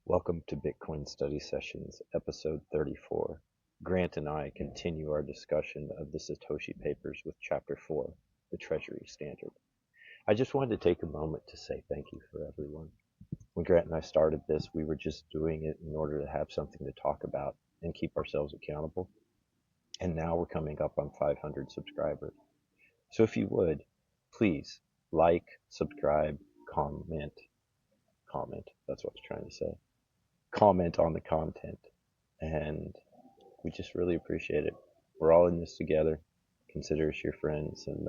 Welcome to Bitcoin Study Sessions, episode 34. Grant and I continue our discussion of the Satoshi papers with chapter 4, the Treasury Standard. I just wanted to take a moment to say thank you for everyone. When Grant and I started this, we were just doing it in order to have something to talk about and keep ourselves accountable. And now we're coming up on 500 subscribers. So if you would, please like, subscribe, comment, that's what I was trying to say. Comment on the content, and we just really appreciate it. We're all in this together. Consider us your friends, and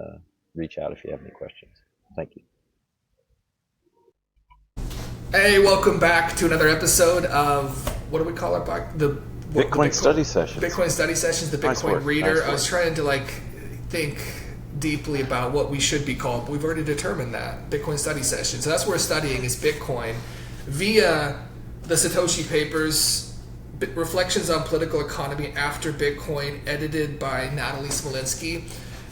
reach out if you have any questions. Thank you. Hey, welcome back to another episode of, what do we call it? The Bitcoin Study Sessions. Bitcoin Study Sessions, the Bitcoin Reader. I was trying to think deeply about what we should be called, but we've already determined that. Bitcoin Study Sessions. So that's what we're studying is Bitcoin via the Satoshi papers, Reflections on Political Economy After Bitcoin, edited by Natalie Smolinski.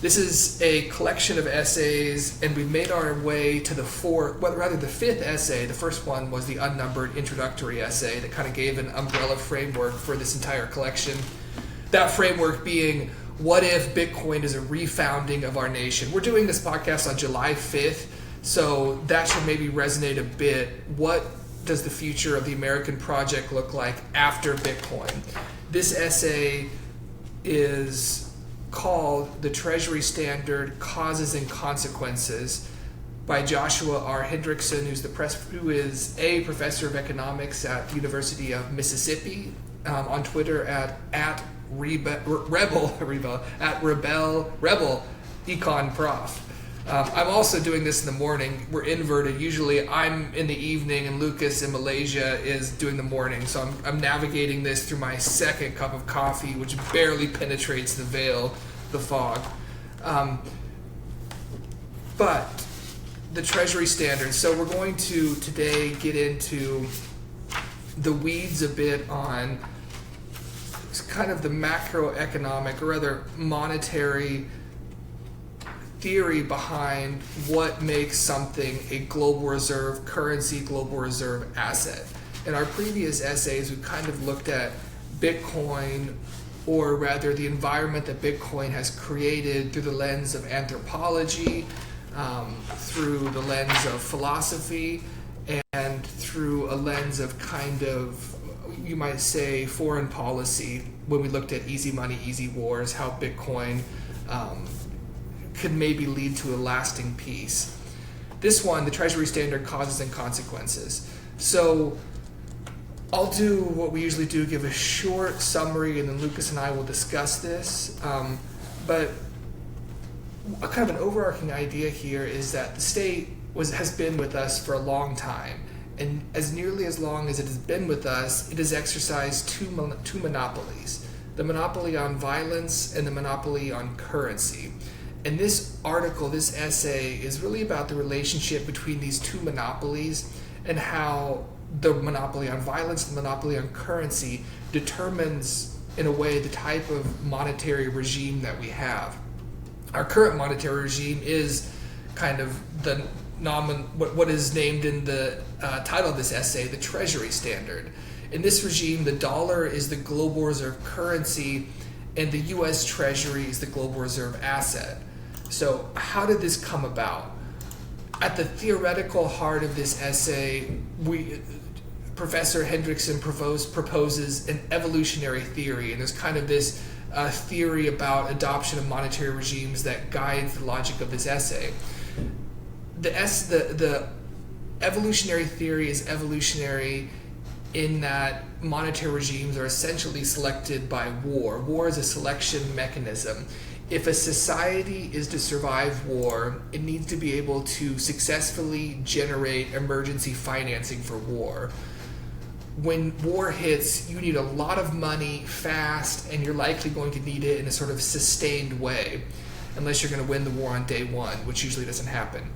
This is a collection of essays, and we've made our way to the fifth essay. The first one was the unnumbered introductory essay that kind of gave an umbrella framework for this entire collection. That framework being, what if Bitcoin is a refounding of our nation? We're doing this podcast on July 5th, so that should maybe resonate a bit. What does the future of the American project look like after Bitcoin? This essay is called The Treasury Standard, Causes and Consequences by Joshua R. Hendrickson, who is a professor of economics at the University of Mississippi, on Twitter at Rebel Econ Prof. I'm also doing this in the morning. We're inverted. Usually I'm in the evening and Lucas in Malaysia is doing the morning. So I'm navigating this through my second cup of coffee, which barely penetrates the veil, the fog. But the Treasury Standard. So we're going to today get into the weeds a bit on kind of the macroeconomic, or rather monetary theory behind what makes something a global reserve currency, global reserve asset. In our previous essays, we kind of looked at Bitcoin, or rather the environment that Bitcoin has created through the lens of anthropology, through the lens of philosophy, and through a lens of kind of, you might say, foreign policy, when we looked at easy money, easy wars, how Bitcoin could maybe lead to a lasting peace. This one, the Treasury Standard, Causes and Consequences. So I'll do what we usually do, give a short summary, and then Lucas and I will discuss this. But a kind of an overarching idea here is that the state has been with us for a long time. And as nearly as long as it has been with us, it has exercised two monopolies. The monopoly on violence and the monopoly on currency. And this article, this essay, is really about the relationship between these two monopolies and how the monopoly on violence and the monopoly on currency determines, in a way, the type of monetary regime that we have. Our current monetary regime is kind of what is named in the title of this essay, the Treasury Standard. In this regime, the dollar is the global reserve currency, and the U.S. Treasury is the global reserve asset. So how did this come about? At the theoretical heart of this essay, Professor Hendrickson proposes an evolutionary theory, and there's kind of this theory about adoption of monetary regimes that guides the logic of this essay. The evolutionary theory is evolutionary in that monetary regimes are essentially selected by war. War is a selection mechanism. If a society is to survive war, it needs to be able to successfully generate emergency financing for war. When war hits, you need a lot of money fast, and you're likely going to need it in a sort of sustained way, unless you're going to win the war on day one, which usually doesn't happen.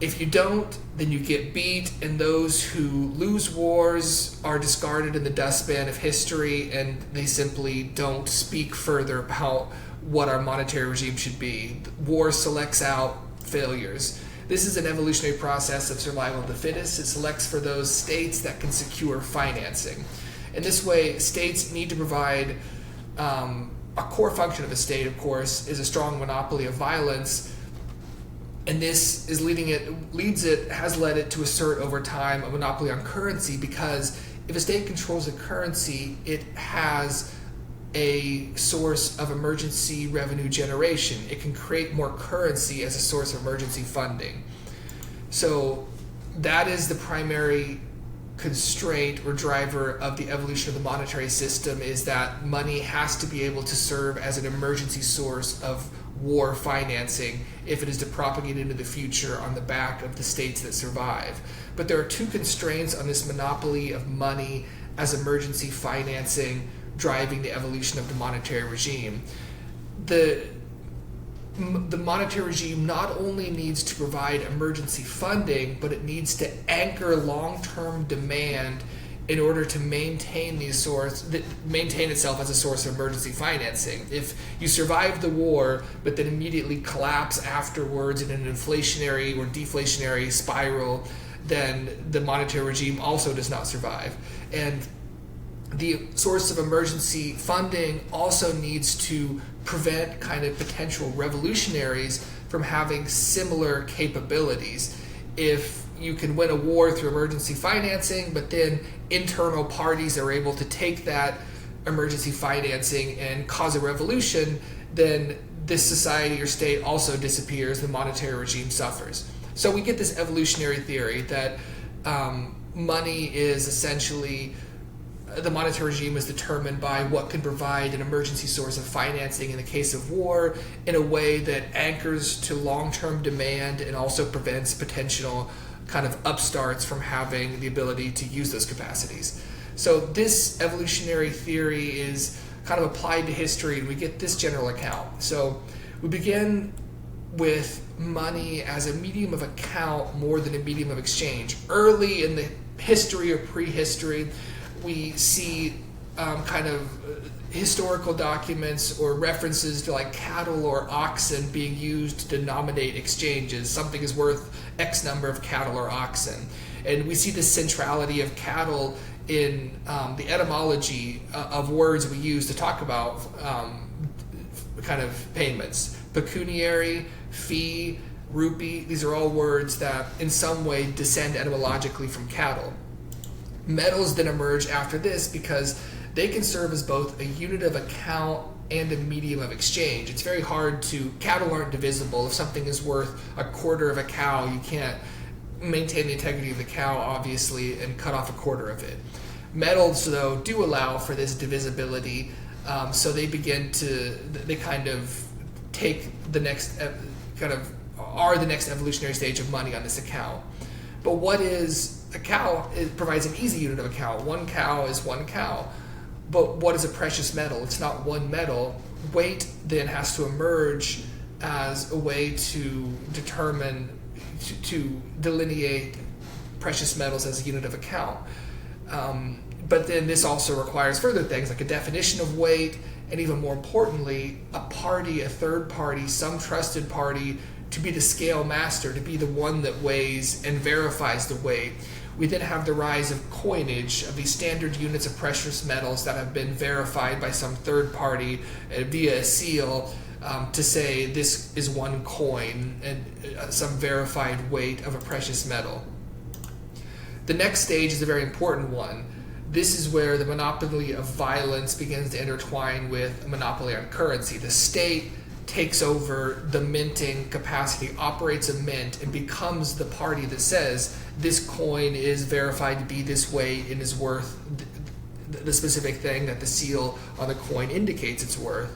If you don't, then you get beat, and those who lose wars are discarded in the dustbin of history, and they simply don't speak further about what our monetary regime should be. War selects out failures. This is an evolutionary process of survival of the fittest. It selects for those states that can secure financing. In this way, states need to provide a core function of a state, of course, is a strong monopoly of violence, and this has led it to assert over time a monopoly on currency, because if a state controls a currency, it has a source of emergency revenue generation. It can create more currency as a source of emergency funding. So that is the primary constraint or driver of the evolution of the monetary system, is that money has to be able to serve as an emergency source of war financing if it is to propagate into the future on the back of the states that survive. But there are two constraints on this monopoly of money as emergency financing driving the evolution of the monetary regime. The monetary regime not only needs to provide emergency funding, but it needs to anchor long-term demand in order to maintain itself as a source of emergency financing. If you survive the war, but then immediately collapse afterwards in an inflationary or deflationary spiral, then the monetary regime also does not survive. And the source of emergency funding also needs to prevent kind of potential revolutionaries from having similar capabilities. If you can win a war through emergency financing, but then internal parties are able to take that emergency financing and cause a revolution, then this society or state also disappears, the monetary regime suffers. So we get this evolutionary theory that money is essentially, the monetary regime is determined by what can provide an emergency source of financing in the case of war in a way that anchors to long-term demand and also prevents potential kind of upstarts from having the ability to use those capacities. So this evolutionary theory is kind of applied to history, and we get this general account. So we begin with money as a medium of account more than a medium of exchange. Early in the history or prehistory, we see kind of historical documents or references to like cattle or oxen being used to denominate exchanges. Something is worth X number of cattle or oxen. And we see the centrality of cattle in the etymology of words we use to talk about kind of payments. Pecuniary, fee, rupee, these are all words that in some way descend etymologically from cattle. Metals then emerge after this because they can serve as both a unit of account and a medium of exchange. It's very hard to, cattle aren't divisible. If something is worth a quarter of a cow, you can't maintain the integrity of the cow, obviously, and cut off a quarter of it. Metals, though, do allow for this divisibility, so they kind of take the next, are the next evolutionary stage of money on this account. But what is a cow? It provides an easy unit of account. One cow is one cow. But what is a precious metal? It's not one metal. Weight then has to emerge as a way to determine, to delineate precious metals as a unit of account. But then this also requires further things like a definition of weight, and even more importantly, a party, a third party, some trusted party to be the scale master, to be the one that weighs and verifies the weight. We then have the rise of coinage, of these standard units of precious metals that have been verified by some third party via a seal to say this is one coin and some verified weight of a precious metal. The next stage is a very important one. This is where the monopoly of violence begins to intertwine with a monopoly on currency. The state takes over the minting capacity, operates a mint, and becomes the party that says this coin is verified to be this weight and is worth the specific thing that the seal on the coin indicates it's worth.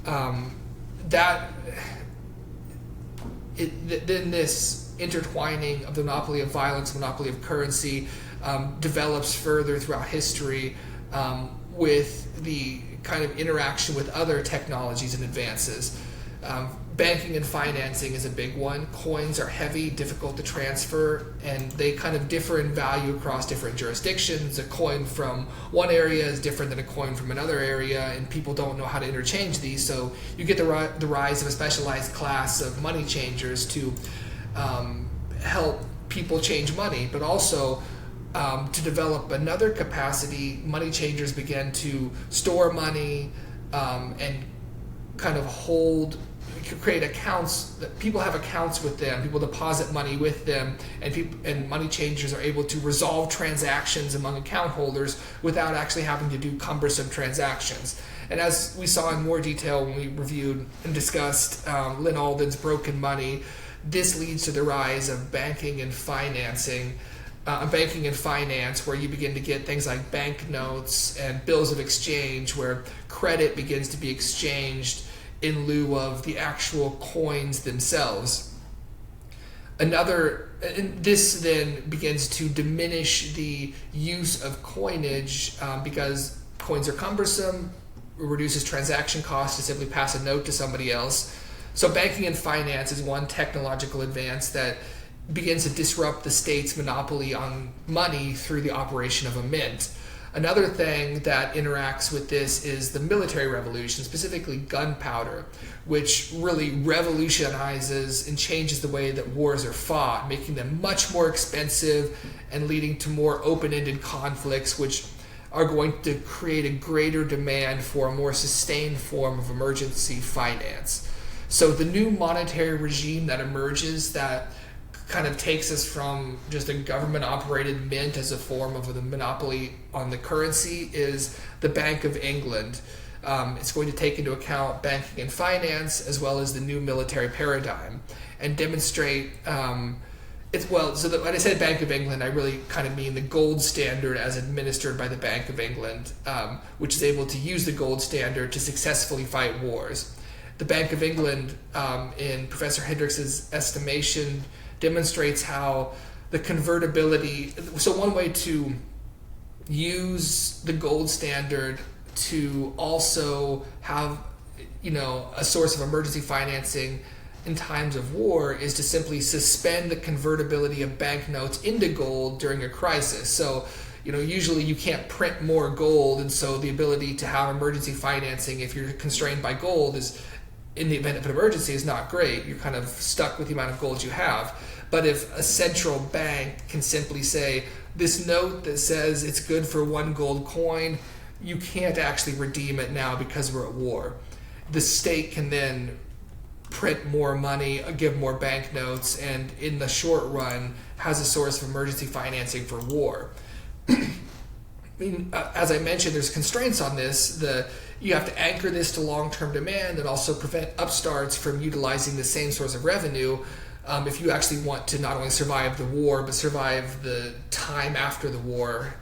Then this intertwining of the monopoly of violence, monopoly of currency, develops further throughout history with the kind of interaction with other technologies and advances. Banking and financing is a big one. Coins are heavy, difficult to transfer, and they kind of differ in value across different jurisdictions. A coin from one area is different than a coin from another area, and people don't know how to interchange these, so you get the rise of a specialized class of money changers to help people change money, but also to develop another capacity. Money changers began to store money and kind of create accounts. That people have accounts with them. People deposit money with them, and money changers are able to resolve transactions among account holders without actually having to do cumbersome transactions. And as we saw in more detail when we reviewed and discussed Lynn Alden's Broken Money, this leads to the rise of banking and finance, where you begin to get things like banknotes and bills of exchange, where credit begins to be exchanged in lieu of the actual coins themselves. This then begins to diminish the use of coinage because coins are cumbersome. It reduces transaction costs to simply pass a note to somebody else. So banking and finance is one technological advance that begins to disrupt the state's monopoly on money through the operation of a mint. Another thing that interacts with this is the military revolution, specifically gunpowder, which really revolutionizes and changes the way that wars are fought, making them much more expensive and leading to more open-ended conflicts, which are going to create a greater demand for a more sustained form of emergency finance. So the new monetary regime that emerges, that kind of takes us from just a government-operated mint as a form of the monopoly on the currency, is the Bank of England. It's going to take into account banking and finance as well as the new military paradigm and demonstrate when I said Bank of England, I really kind of mean the gold standard as administered by the Bank of England, which is able to use the gold standard to successfully fight wars. The Bank of England, in Professor Hendricks' estimation, demonstrates how the convertibility. So one way to use the gold standard to also have, a source of emergency financing in times of war is to simply suspend the convertibility of banknotes into gold during a crisis. So, usually you can't print more gold, and so the ability to have emergency financing, if you're constrained by gold, is in the event of an emergency is not great. You're kind of stuck with the amount of gold you have. But if a central bank can simply say, this note that says it's good for one gold coin, you can't actually redeem it now because we're at war. The state can then print more money, give more banknotes, and in the short run has a source of emergency financing for war. As I mentioned, there's constraints on this. You have to anchor this to long-term demand and also prevent upstarts from utilizing the same source of revenue if you actually want to not only survive the war, but survive the time after the war.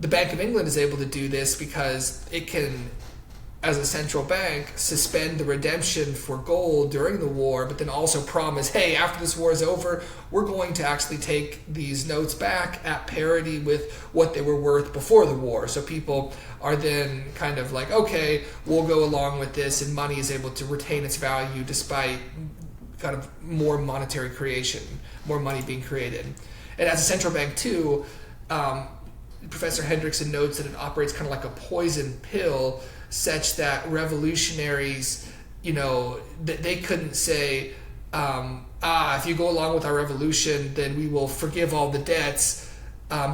The Bank of England is able to do this because it can, as a central bank, suspend the redemption for gold during the war, but then also promise, hey, after this war is over, we're going to actually take these notes back at parity with what they were worth before the war. So people are then kind of like, okay, we'll go along with this, and money is able to retain its value despite kind of more monetary creation, more money being created. And as a central bank too, Professor Hendrickson notes that it operates kind of like a poison pill, such that revolutionaries, they couldn't say, if you go along with our revolution, then we will forgive all the debts,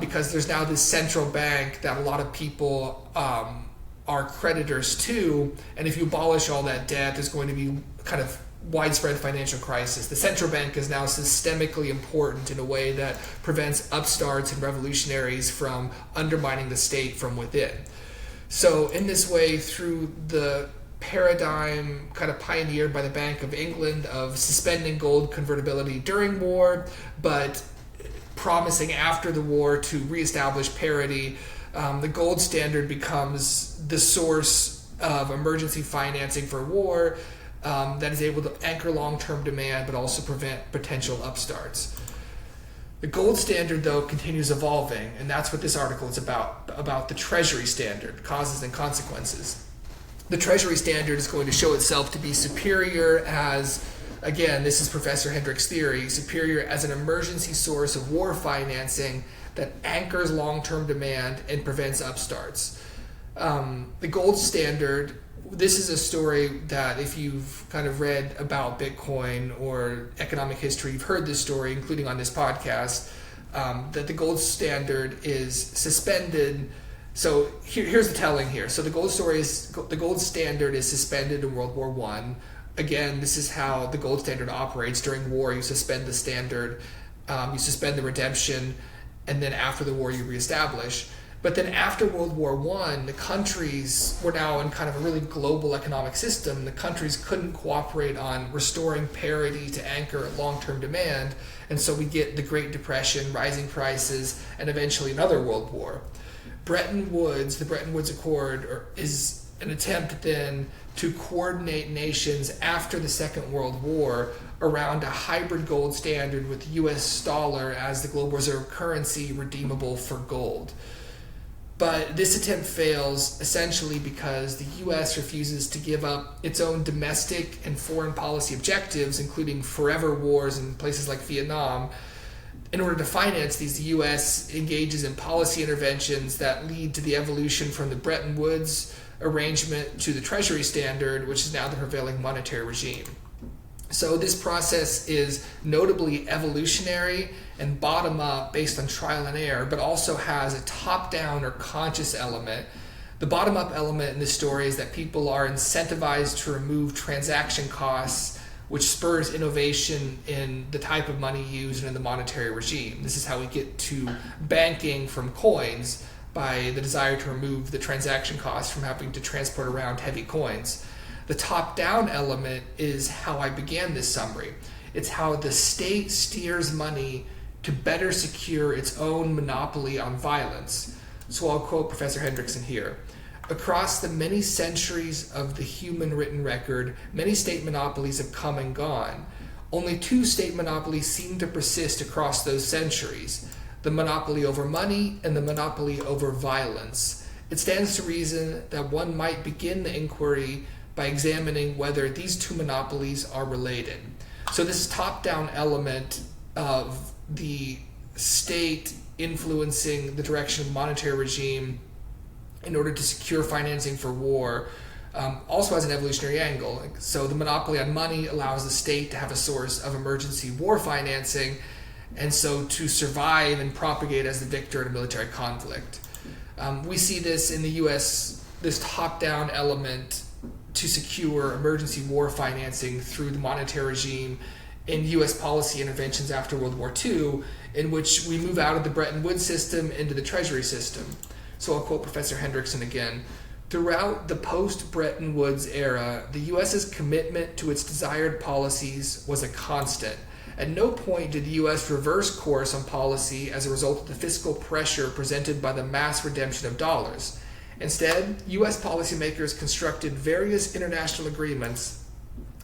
because there's now this central bank that a lot of people are creditors to, and if you abolish all that debt, there's going to be kind of widespread financial crisis. The central bank is now systemically important in a way that prevents upstarts and revolutionaries from undermining the state from within. So in this way, through the paradigm kind of pioneered by the Bank of England of suspending gold convertibility during war, but promising after the war to reestablish parity, the gold standard becomes the source of emergency financing for war that is able to anchor long-term demand but also prevent potential upstarts. The gold standard, though, continues evolving, and that's what this article is about the Treasury standard, causes and consequences. The Treasury standard is going to show itself to be superior as, again, this is Professor Hendrick's theory, superior as an emergency source of war financing that anchors long-term demand and prevents upstarts. The gold standard, this is a story that if you've kind of read about Bitcoin or economic history, you've heard this story, including on this podcast, that the gold standard is suspended. So here's the telling here. So the gold standard is suspended in World War I. Again, this is how the gold standard operates. During war, you suspend the standard, you suspend the redemption, and then after the war, you reestablish. But then after World War I, the countries were now in kind of a really global economic system. The countries couldn't cooperate on restoring parity to anchor long-term demand. And so we get the Great Depression, rising prices, and eventually another world war. The Bretton Woods Accord is an attempt then to coordinate nations after the Second World War around a hybrid gold standard with the US dollar as the global reserve currency redeemable for gold. But this attempt fails essentially because the U.S. refuses to give up its own domestic and foreign policy objectives, including forever wars in places like Vietnam. In order to finance these, the U.S. engages in policy interventions that lead to the evolution from the Bretton Woods arrangement to the Treasury standard, which is now the prevailing monetary regime. So this process is notably evolutionary and bottom-up based on trial and error, but also has a top-down or conscious element. The bottom-up element in this story is that people are incentivized to remove transaction costs, which spurs innovation in the type of money used and in the monetary regime. This is how we get to banking from coins, by the desire to remove the transaction costs from having to transport around heavy coins. The top-down element is how I began this summary. It's how the state steers money to better secure its own monopoly on violence. So I'll quote Professor Hendrickson here. Across the many centuries of the human written record, many state monopolies have come and gone. Only two state monopolies seem to persist across those centuries: the monopoly over money and the monopoly over violence. It stands to reason that one might begin the inquiry by examining whether these two monopolies are related. So this top-down element of the state influencing the direction of the monetary regime in order to secure financing for war also has an evolutionary angle. So the monopoly on money allows the state to have a source of emergency war financing, and so to survive and propagate as the victor in a military conflict. We see this in the U.S., this top-down element to secure emergency war financing through the monetary regime in U.S. policy interventions after World War II, in which we move out of the Bretton Woods system into the Treasury system. So I'll quote Professor Hendrickson again. Throughout the post-Bretton Woods era, the U.S.'s commitment to its desired policies was a constant. At no point did the U.S. reverse course on policy as a result of the fiscal pressure presented by the mass redemption of dollars. Instead, U.S. policymakers constructed various international agreements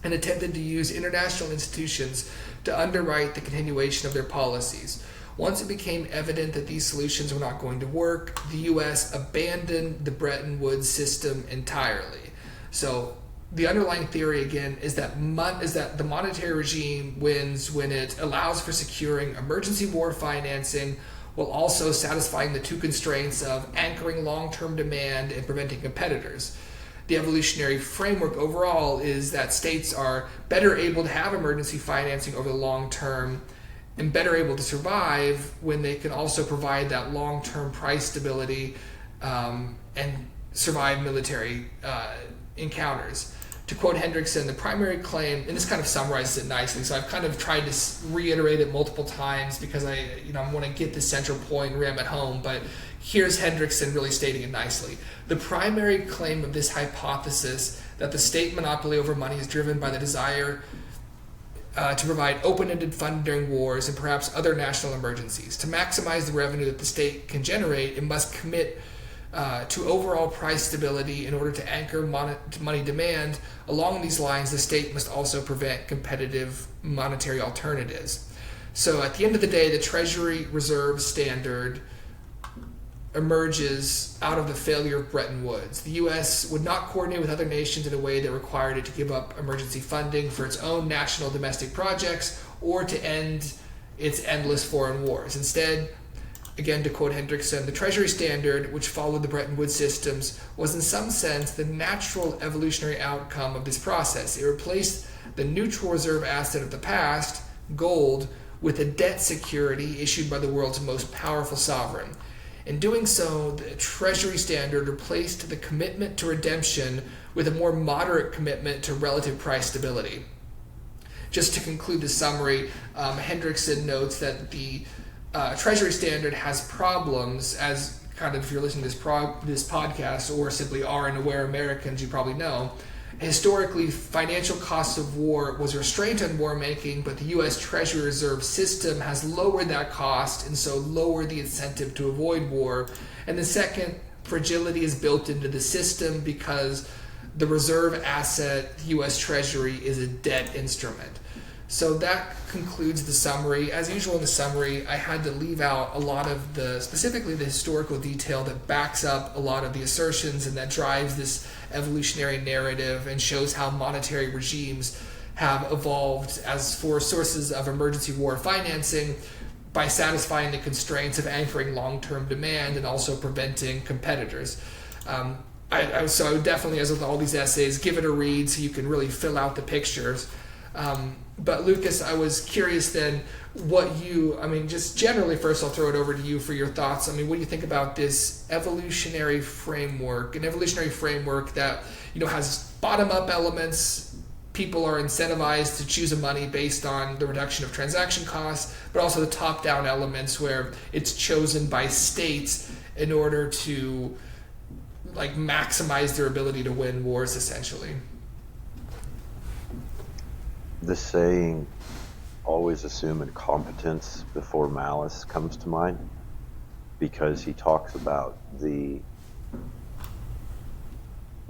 and attempted to use international institutions to underwrite the continuation of their policies. Once it became evident that these solutions were not going to work, the U.S. abandoned the Bretton Woods system entirely. So the underlying theory, again, is that the monetary regime wins when it allows for securing emergency war financing while also satisfying the two constraints of anchoring long-term demand and preventing competitors. The evolutionary framework overall is that states are better able to have emergency financing over the long term and better able to survive when they can also provide that long-term price stability and survive military encounters. To quote Hendrickson, the primary claim, and this kind of summarizes it nicely, so I've kind of tried to reiterate it multiple times because I want to get the central point and ram it home, but here's Hendrickson really stating it nicely. The primary claim of this hypothesis that the state monopoly over money is driven by the desire to provide open-ended funding during wars and perhaps other national emergencies. To maximize the revenue that the state can generate, it must commit to overall price stability in order to anchor money demand. Along these lines, the state must also prevent competitive monetary alternatives. So at the end of the day, the Treasury Reserve Standard emerges out of the failure of Bretton Woods. The U.S. would not coordinate with other nations in a way that required it to give up emergency funding for its own national domestic projects or to end its endless foreign wars. Instead, again to quote Hendrickson, the Treasury standard, which followed the Bretton Woods systems, was in some sense the natural evolutionary outcome of this process. It replaced the neutral reserve asset of the past, gold, with a debt security issued by the world's most powerful sovereign. In doing so, the Treasury standard replaced the commitment to redemption with a more moderate commitment to relative price stability. Just to conclude the summary, Hendrickson notes that the Treasury standard has problems, as kind of if you're listening to this podcast or simply are and aware Americans, you probably know. Historically, financial costs of war was a restraint on war making, but the U.S. Treasury Reserve System has lowered that cost and so lowered the incentive to avoid war. And the second, fragility is built into the system because the reserve asset, the U.S. Treasury, is a debt instrument. So that concludes the summary. As usual in the summary, I had to leave out a lot of specifically the historical detail that backs up a lot of the assertions and that drives this evolutionary narrative and shows how monetary regimes have evolved as for sources of emergency war financing by satisfying the constraints of anchoring long-term demand and also preventing competitors. So I would definitely, as with all these essays, give it a read so you can really fill out the pictures. But Lucas, I was curious then just generally, first I'll throw it over to you for your thoughts. What do you think about this evolutionary framework, an evolutionary framework that, has bottom-up elements? People are incentivized to choose a money based on the reduction of transaction costs, but also the top-down elements where it's chosen by states in order to maximize their ability to win wars, essentially. The saying, always assume incompetence before malice, comes to mind, because he talks about the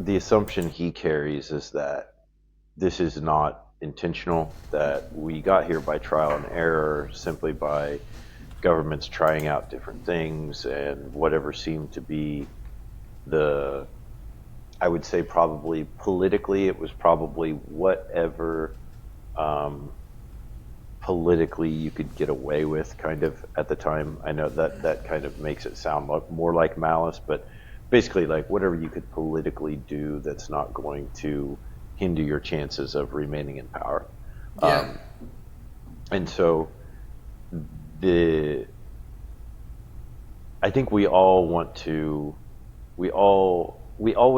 assumption he carries is that this is not intentional, that we got here by trial and error, simply by governments trying out different things, and whatever seemed to be I would say probably politically, it was probably whatever politically you could get away with kind of at the time. I know that kind of makes it sound more like malice, but basically whatever you could politically do that's not going to hinder your chances of remaining in power. Yeah. And so I think we all would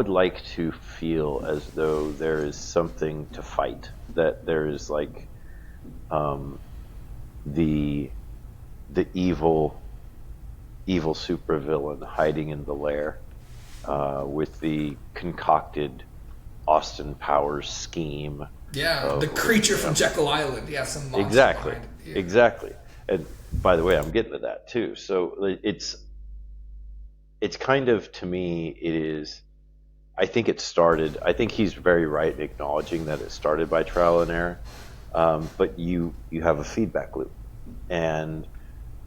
like to feel as though there is something to fight, that there is the evil supervillain hiding in the lair with the concocted Austin Powers scheme. Yeah, the creature from Jekyll Island. Yeah, some monster exactly, behind it. Yeah. Exactly. And by the way, I'm getting to that too. So it's kind of, to me, it is. I think he's very right in acknowledging that it started by trial and error, but you have a feedback loop, and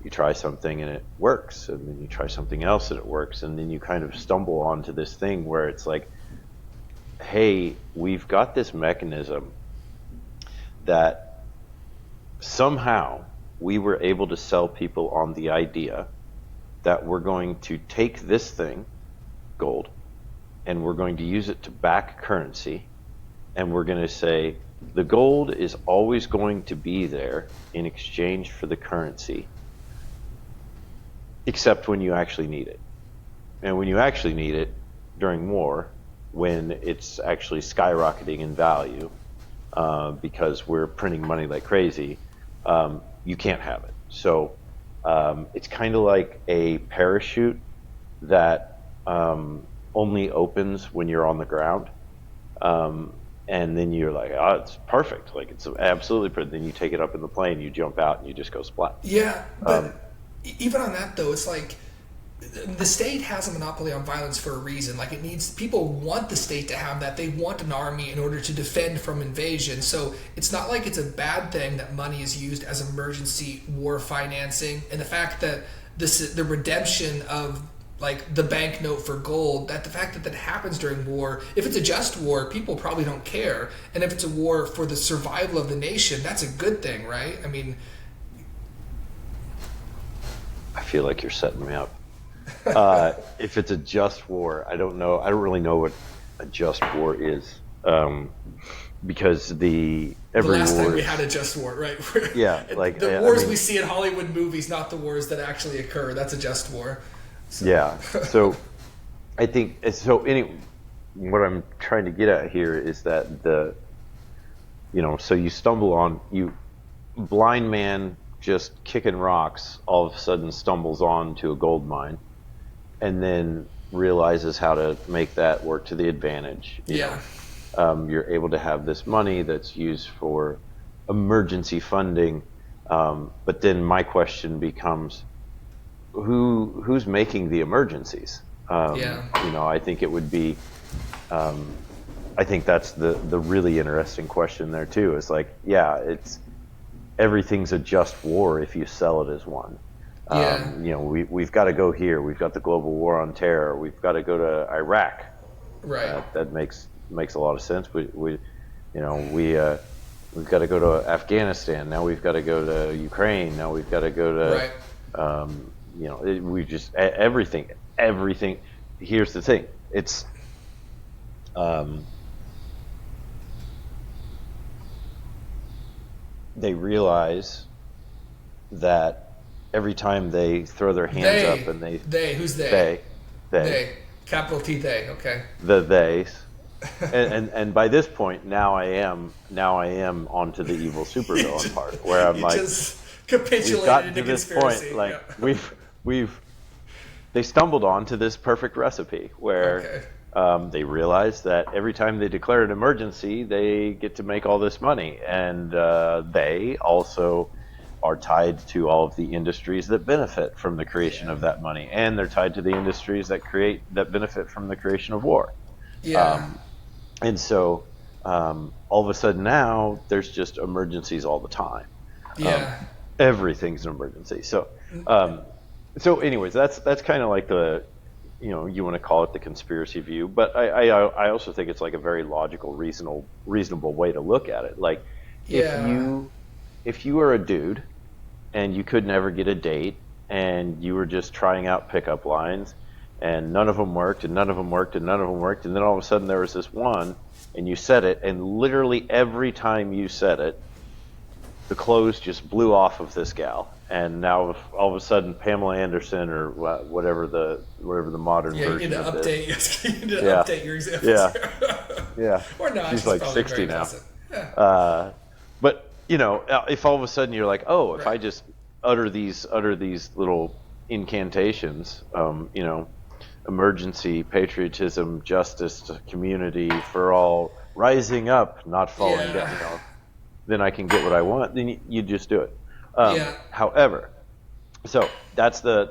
you try something and it works, and then you try something else and it works, and then you kind of stumble onto this thing where it's hey, we've got this mechanism that somehow we were able to sell people on the idea that we're going to take this thing, gold, and we're going to use it to back currency, and we're going to say the gold is always going to be there in exchange for the currency, except when you actually need it. And when you actually need it during war, when it's actually skyrocketing in value because we're printing money like crazy, you can't have it. So it's kind of like a parachute that only opens when you're on the ground. And then you're it's perfect. It's absolutely perfect. Then you take it up in the plane, you jump out, and you just go splat. Yeah, but even on that, though, it's the state has a monopoly on violence for a reason. People want the state to have that. They want an army in order to defend from invasion. So it's not like it's a bad thing that money is used as emergency war financing. And the fact that the redemption of the banknote for gold, that the fact that happens during war, if it's a just war, people probably don't care. And if it's a war for the survival of the nation, that's a good thing, right? feel like you're setting me up. If it's a just war, I don't know. I don't really know what a just war is, because every last war. time we had a just war, right? Yeah, like the wars we see in Hollywood movies, not the wars that actually occur. That's a just war. So. Yeah. So I think so. What I'm trying to get at here is that so you stumble on blind man just kicking rocks all of a sudden stumbles on to a gold mine, and then realizes how to make that work to the advantage. You're able to have this money that's used for emergency funding, but then my question becomes, who's making the emergencies? I think it would be. I think that's the really interesting question there too. It's like, everything's a just war if you sell it as one. We've got to go here. We've got the global war on terror. We've got to go to Iraq. Right. That makes a lot of sense. We've got to go to Afghanistan. Now we've got to go to Ukraine. Now we've got to go to. Right. We just everything. Here's the thing. It's. They realize that every time they throw their hands up and who's they? They. Capital T they. Okay. The theys. and by this point now I am onto the evil supervillain part where I'm like, just capitulated we've gotten into to this conspiracy. point, they stumbled onto this perfect recipe where they realize that every time they declare an emergency, they get to make all this money, and they also are tied to all of the industries that benefit from the creation of that money, and they're tied to the industries that benefit from the creation of war. And so all of a sudden now there's just emergencies all the time. Everything's an emergency. So anyways, that's kind of like the, you want to call it the conspiracy view, but I also think it's like a very logical, reasonable way to look at it. Like, if you were a dude and you could never get a date and you were just trying out pickup lines and none of them worked and none of them worked and none of them worked, and then all of a sudden there was this one and you said it, and literally every time you said it, the clothes just blew off of this gal. And now all of a sudden Pamela Anderson or whatever the modern version of this. You need to update your examples. Yeah. Or not. She's like 60 now. But if all of a sudden you're like, if I just utter these little incantations, emergency, patriotism, justice, community for all, rising up, not falling down, then I can get what I want. Then you just do it. However, so that's the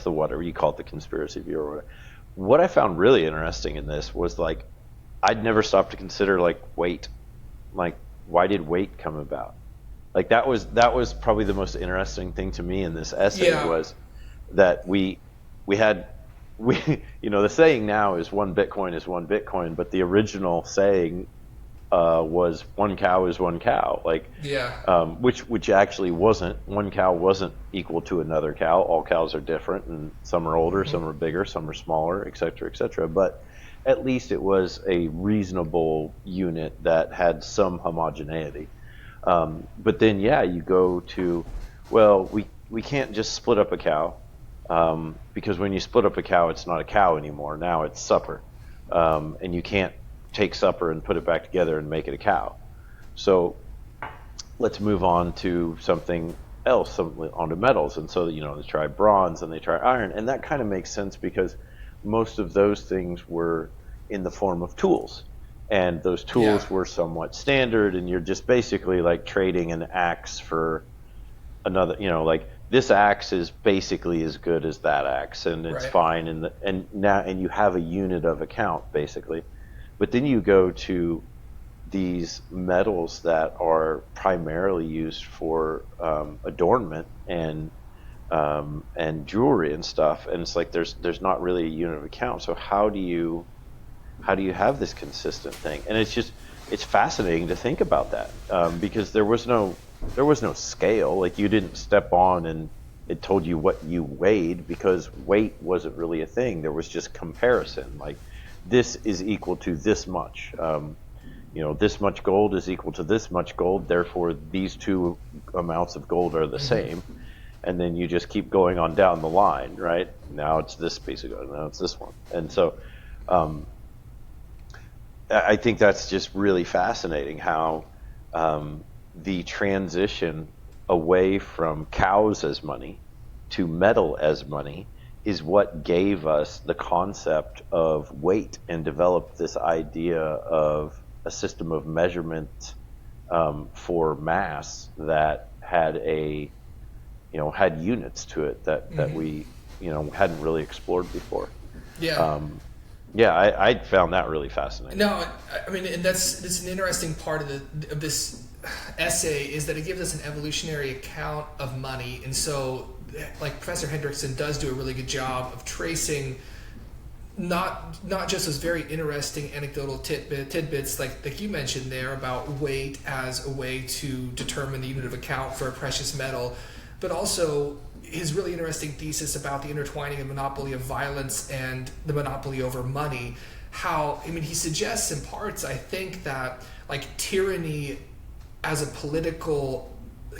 whatever you call it, the conspiracy view or whatever. What I found really interesting in this was, like, I'd never stopped to consider, like, weight. Like, why did weight come about? Like, that was probably the most interesting thing to me in this essay was that we had the saying now is one Bitcoin is one Bitcoin, but the original saying was one cow is one cow, like which actually wasn't. One cow wasn't equal to another cow. All cows are different, and some are older, some are bigger, some are smaller, etc., etc. But at least it was a reasonable unit that had some homogeneity. But then you go to, well, we can't just split up a cow, because when you split up a cow, it's not a cow anymore. Now it's supper, and you can't take supper and put it back together and make it a cow. So let's move on to something else, onto metals. And so they try bronze and they try iron, and that kind of makes sense because most of those things were in the form of tools, and those tools were somewhat standard, and you're just basically like trading an axe for another, like this axe is basically as good as that axe, and it's fine, and you have a unit of account basically. But then you go to these metals that are primarily used for adornment and jewelry and stuff, and it's like there's not really a unit of account. So how do you have this consistent thing? And it's fascinating to think about that, because there was no there was no scale. Like, you didn't step on and it told you what you weighed, because weight wasn't really a thing. There was just comparison. Like, this is equal to this much. This much gold is equal to this much gold. Therefore, these two amounts of gold are the same. And then you just keep going on down the line, right? Now it's this piece of gold. Now it's this one. And so, I think that's just really fascinating how the transition away from cows as money to metal as money is what gave us the concept of weight and developed this idea of a system of measurement for mass that had had units to it that we hadn't really explored before. Yeah. I found that really fascinating. No, I mean, and that's an interesting part of this essay, is that it gives us an evolutionary account of money, and so, like, Professor Hendrickson does do a really good job of tracing not just those very interesting anecdotal tidbits like you mentioned there about weight as a way to determine the unit of account for a precious metal, but also his really interesting thesis about the intertwining of monopoly of violence and the monopoly over money. He suggests in parts, I think, that like tyranny as a political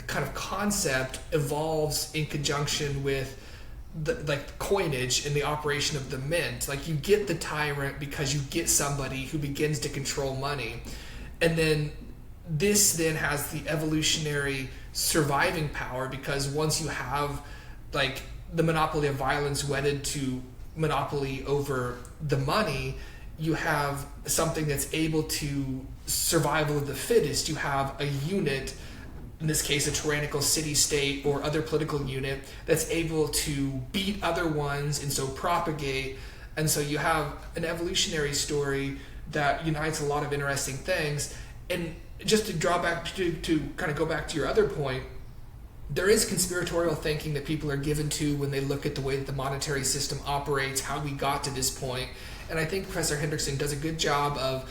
kind of concept evolves in conjunction with the coinage and the operation of the mint. Like, you get the tyrant because you get somebody who begins to control money, and then this then has the evolutionary surviving power, because once you have like the monopoly of violence wedded to monopoly over the money, you have something that's able to survival of the fittest. You have a unit, in this case a tyrannical city-state or other political unit, that's able to beat other ones and so propagate. And so you have an evolutionary story that unites a lot of interesting things. And just to draw back to kind of go back to your other point, there is conspiratorial thinking that people are given to when they look at the way that the monetary system operates, how we got to this point. And I think Professor Hendrickson does a good job of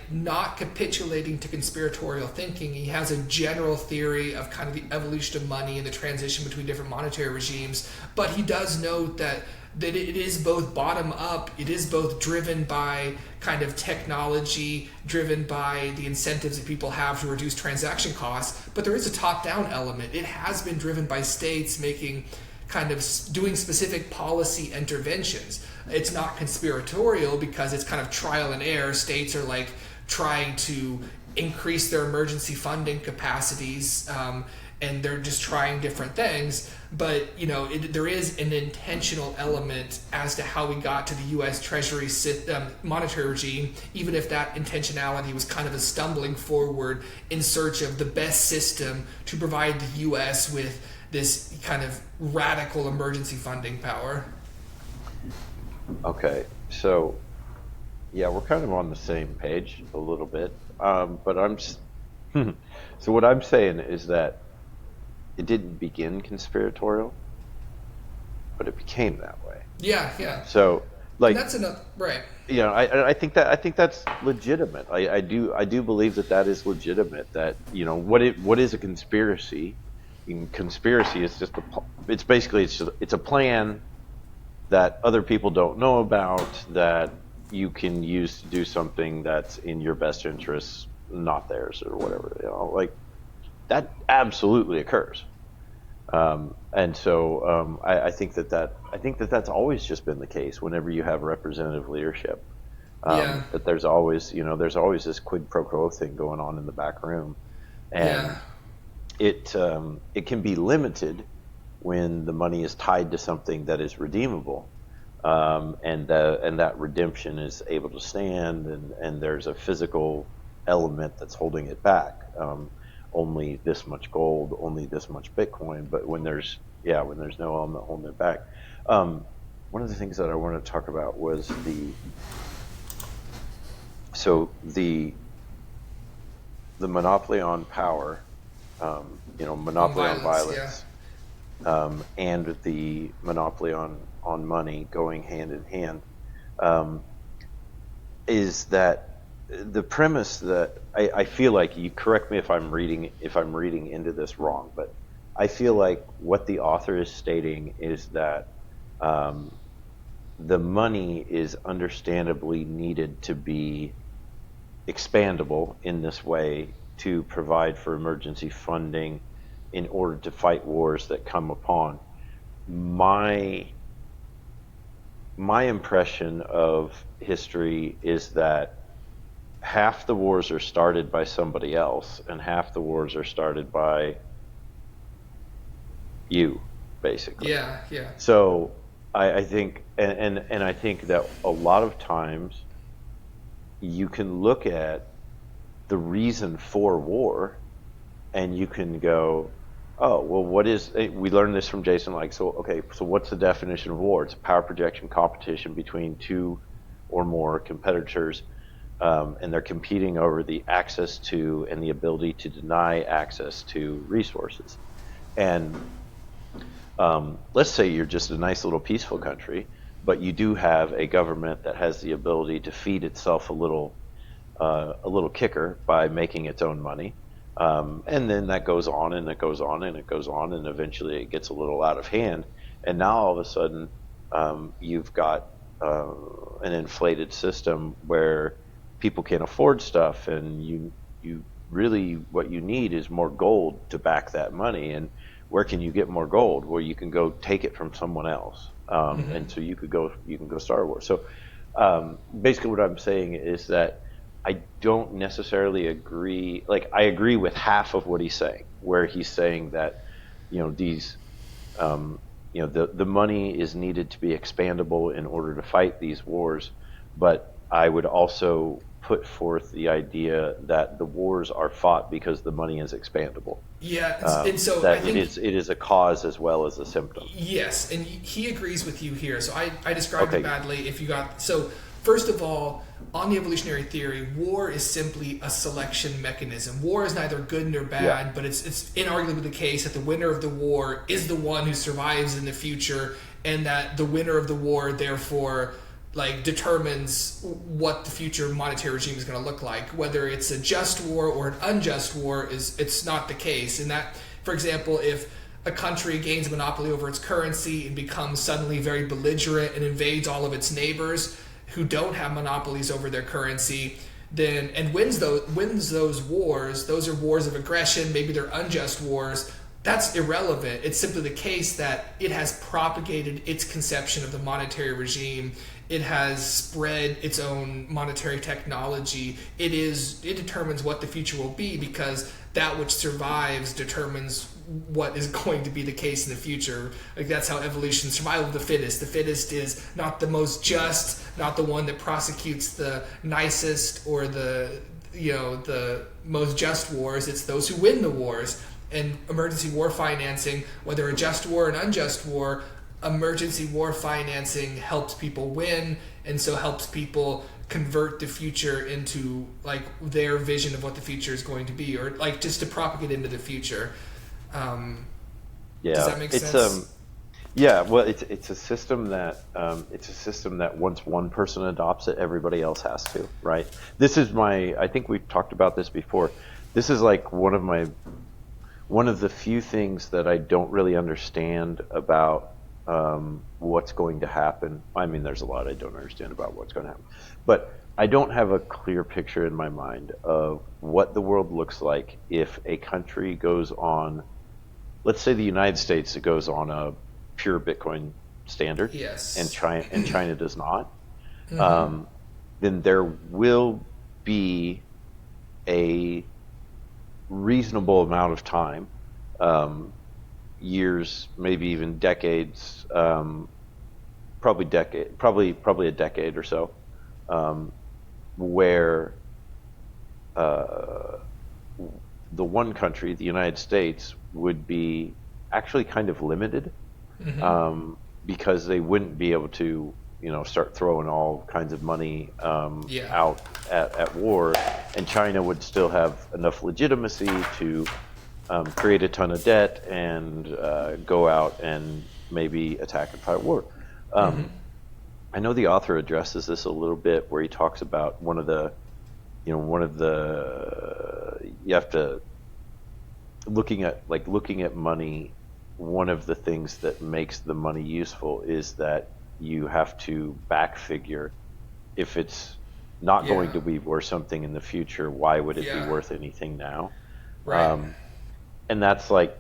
not capitulating to conspiratorial thinking. He has a general theory of kind of the evolution of money and the transition between different monetary regimes, but he does note that it is both bottom up, it is both driven by kind of technology, driven by the incentives that people have to reduce transaction costs, but there is a top-down element. It has been driven by states making kind of doing specific policy interventions. It's not conspiratorial because it's kind of trial and error. States are trying to increase their emergency funding capacities, and they're just trying different things. But there is an intentional element as to how we got to the U.S. Treasury monetary regime, even if that intentionality was kind of a stumbling forward in search of the best system to provide the U.S. with this kind of radical emergency funding power. Okay, so yeah, we're kind of on the same page a little bit, but so what I'm saying is that it didn't begin conspiratorial, but it became that way. Yeah. So, and that's enough, right? I think that's legitimate. I do believe that is legitimate. That what is a conspiracy? Conspiracy is just it's a plan that other people don't know about, that you can use to do something that's in your best interests, not theirs, or whatever. That absolutely occurs. And so I think that's always just been the case whenever you have representative leadership. That there's always this quid pro quo thing going on in the back room, and it can be limited when the money is tied to something that is redeemable, and that redemption is able to stand, and there's a physical element that's holding it back. Only this much gold, only this much Bitcoin. But when there's no element holding it back, one of the things that I wanted to talk about was the monopoly on power, monopoly on violence, and the monopoly on money going hand in hand, is that the premise that I feel like, you correct me if I'm reading into this wrong, but I feel like what the author is stating is that um, the money is understandably needed to be expandable in this way to provide for emergency funding in order to fight wars that come upon. My my impression of history is that half the wars are started by somebody else and half the wars are started by you, basically. Yeah, yeah. So I think, and I think that a lot of times you can look at the reason for war and you can go, oh, well, we learned this from Jason, like, so, okay, so what's the definition of war? It's a power projection competition between two or more competitors, and they're competing over the access to and the ability to deny access to resources. And let's say you're just a nice little peaceful country, but you do have a government that has the ability to feed itself a little kicker by making its own money. And then that goes on and it goes on and it goes on, and eventually it gets a little out of hand. And now all of a sudden, you've got an inflated system where people can't afford stuff, and you really, what you need is more gold to back that money. And where can you get more gold? Well, you can go take it from someone else, and so you can go start a war. So basically, what I'm saying is that I don't necessarily agree. Like, I agree with half of what he's saying, where he's saying that, these, the money is needed to be expandable in order to fight these wars. But I would also put forth the idea that the wars are fought because the money is expandable. Yeah, and so That I think it is a cause as well as a symptom. yes, and he agrees with you here. So I described Okay. it badly. If you got so, first of all, on the evolutionary theory, war is simply a selection mechanism. War is neither good nor bad, Yeah. but it's inarguably the case that the winner of the war is the one who survives in the future, and that the winner of the war therefore determines what the future monetary regime is going to look like. Whether it's a just war or an unjust war, it's not the case. And that, for example, if a country gains a monopoly over its currency and becomes suddenly very belligerent and invades all of its neighbors who don't have monopolies over their currency, then and wins those wars, those are wars of aggression, maybe they're unjust wars. That's irrelevant. It's simply the case that it has propagated its conception of the monetary regime. It has spread its own monetary technology. It determines what the future will be, because that which survives determines what is going to be the case in the future. Like, that's how evolution, survival of the fittest. The fittest is not the most just, not the one that prosecutes the nicest or the most just wars. It's those who win the wars. And emergency war financing, whether a just war or an unjust war, emergency war financing helps people win, and so helps people convert the future into their vision of what the future is going to be, or just to propagate into the future. Yeah, Does that make sense? Yeah, well, it's a system that once one person adopts it, everybody else has to, right? I think we've talked about this before. This is like one of the few things that I don't really understand about what's going to happen. I mean, there's a lot I don't understand about what's going to happen, but I don't have a clear picture in my mind of what the world looks like if a country goes on, let's say the United States goes on a pure Bitcoin standard, Yes. and China does not. Then there will be a reasonable amount of time, years, maybe even decades, probably a decade or so, where the one country, the United States, would be actually kind of limited, because they wouldn't be able to, start throwing all kinds of money out at war, and China would still have enough legitimacy to create a ton of debt and go out and maybe attack and fight war. I know the author addresses this a little bit, where he talks about one of the one of the you have to looking at money. One of the things that makes the money useful is that you have to back figure if it's not going Yeah. to be worth something in the future, why would it be Yeah. worth anything now? Right. Um, and that's like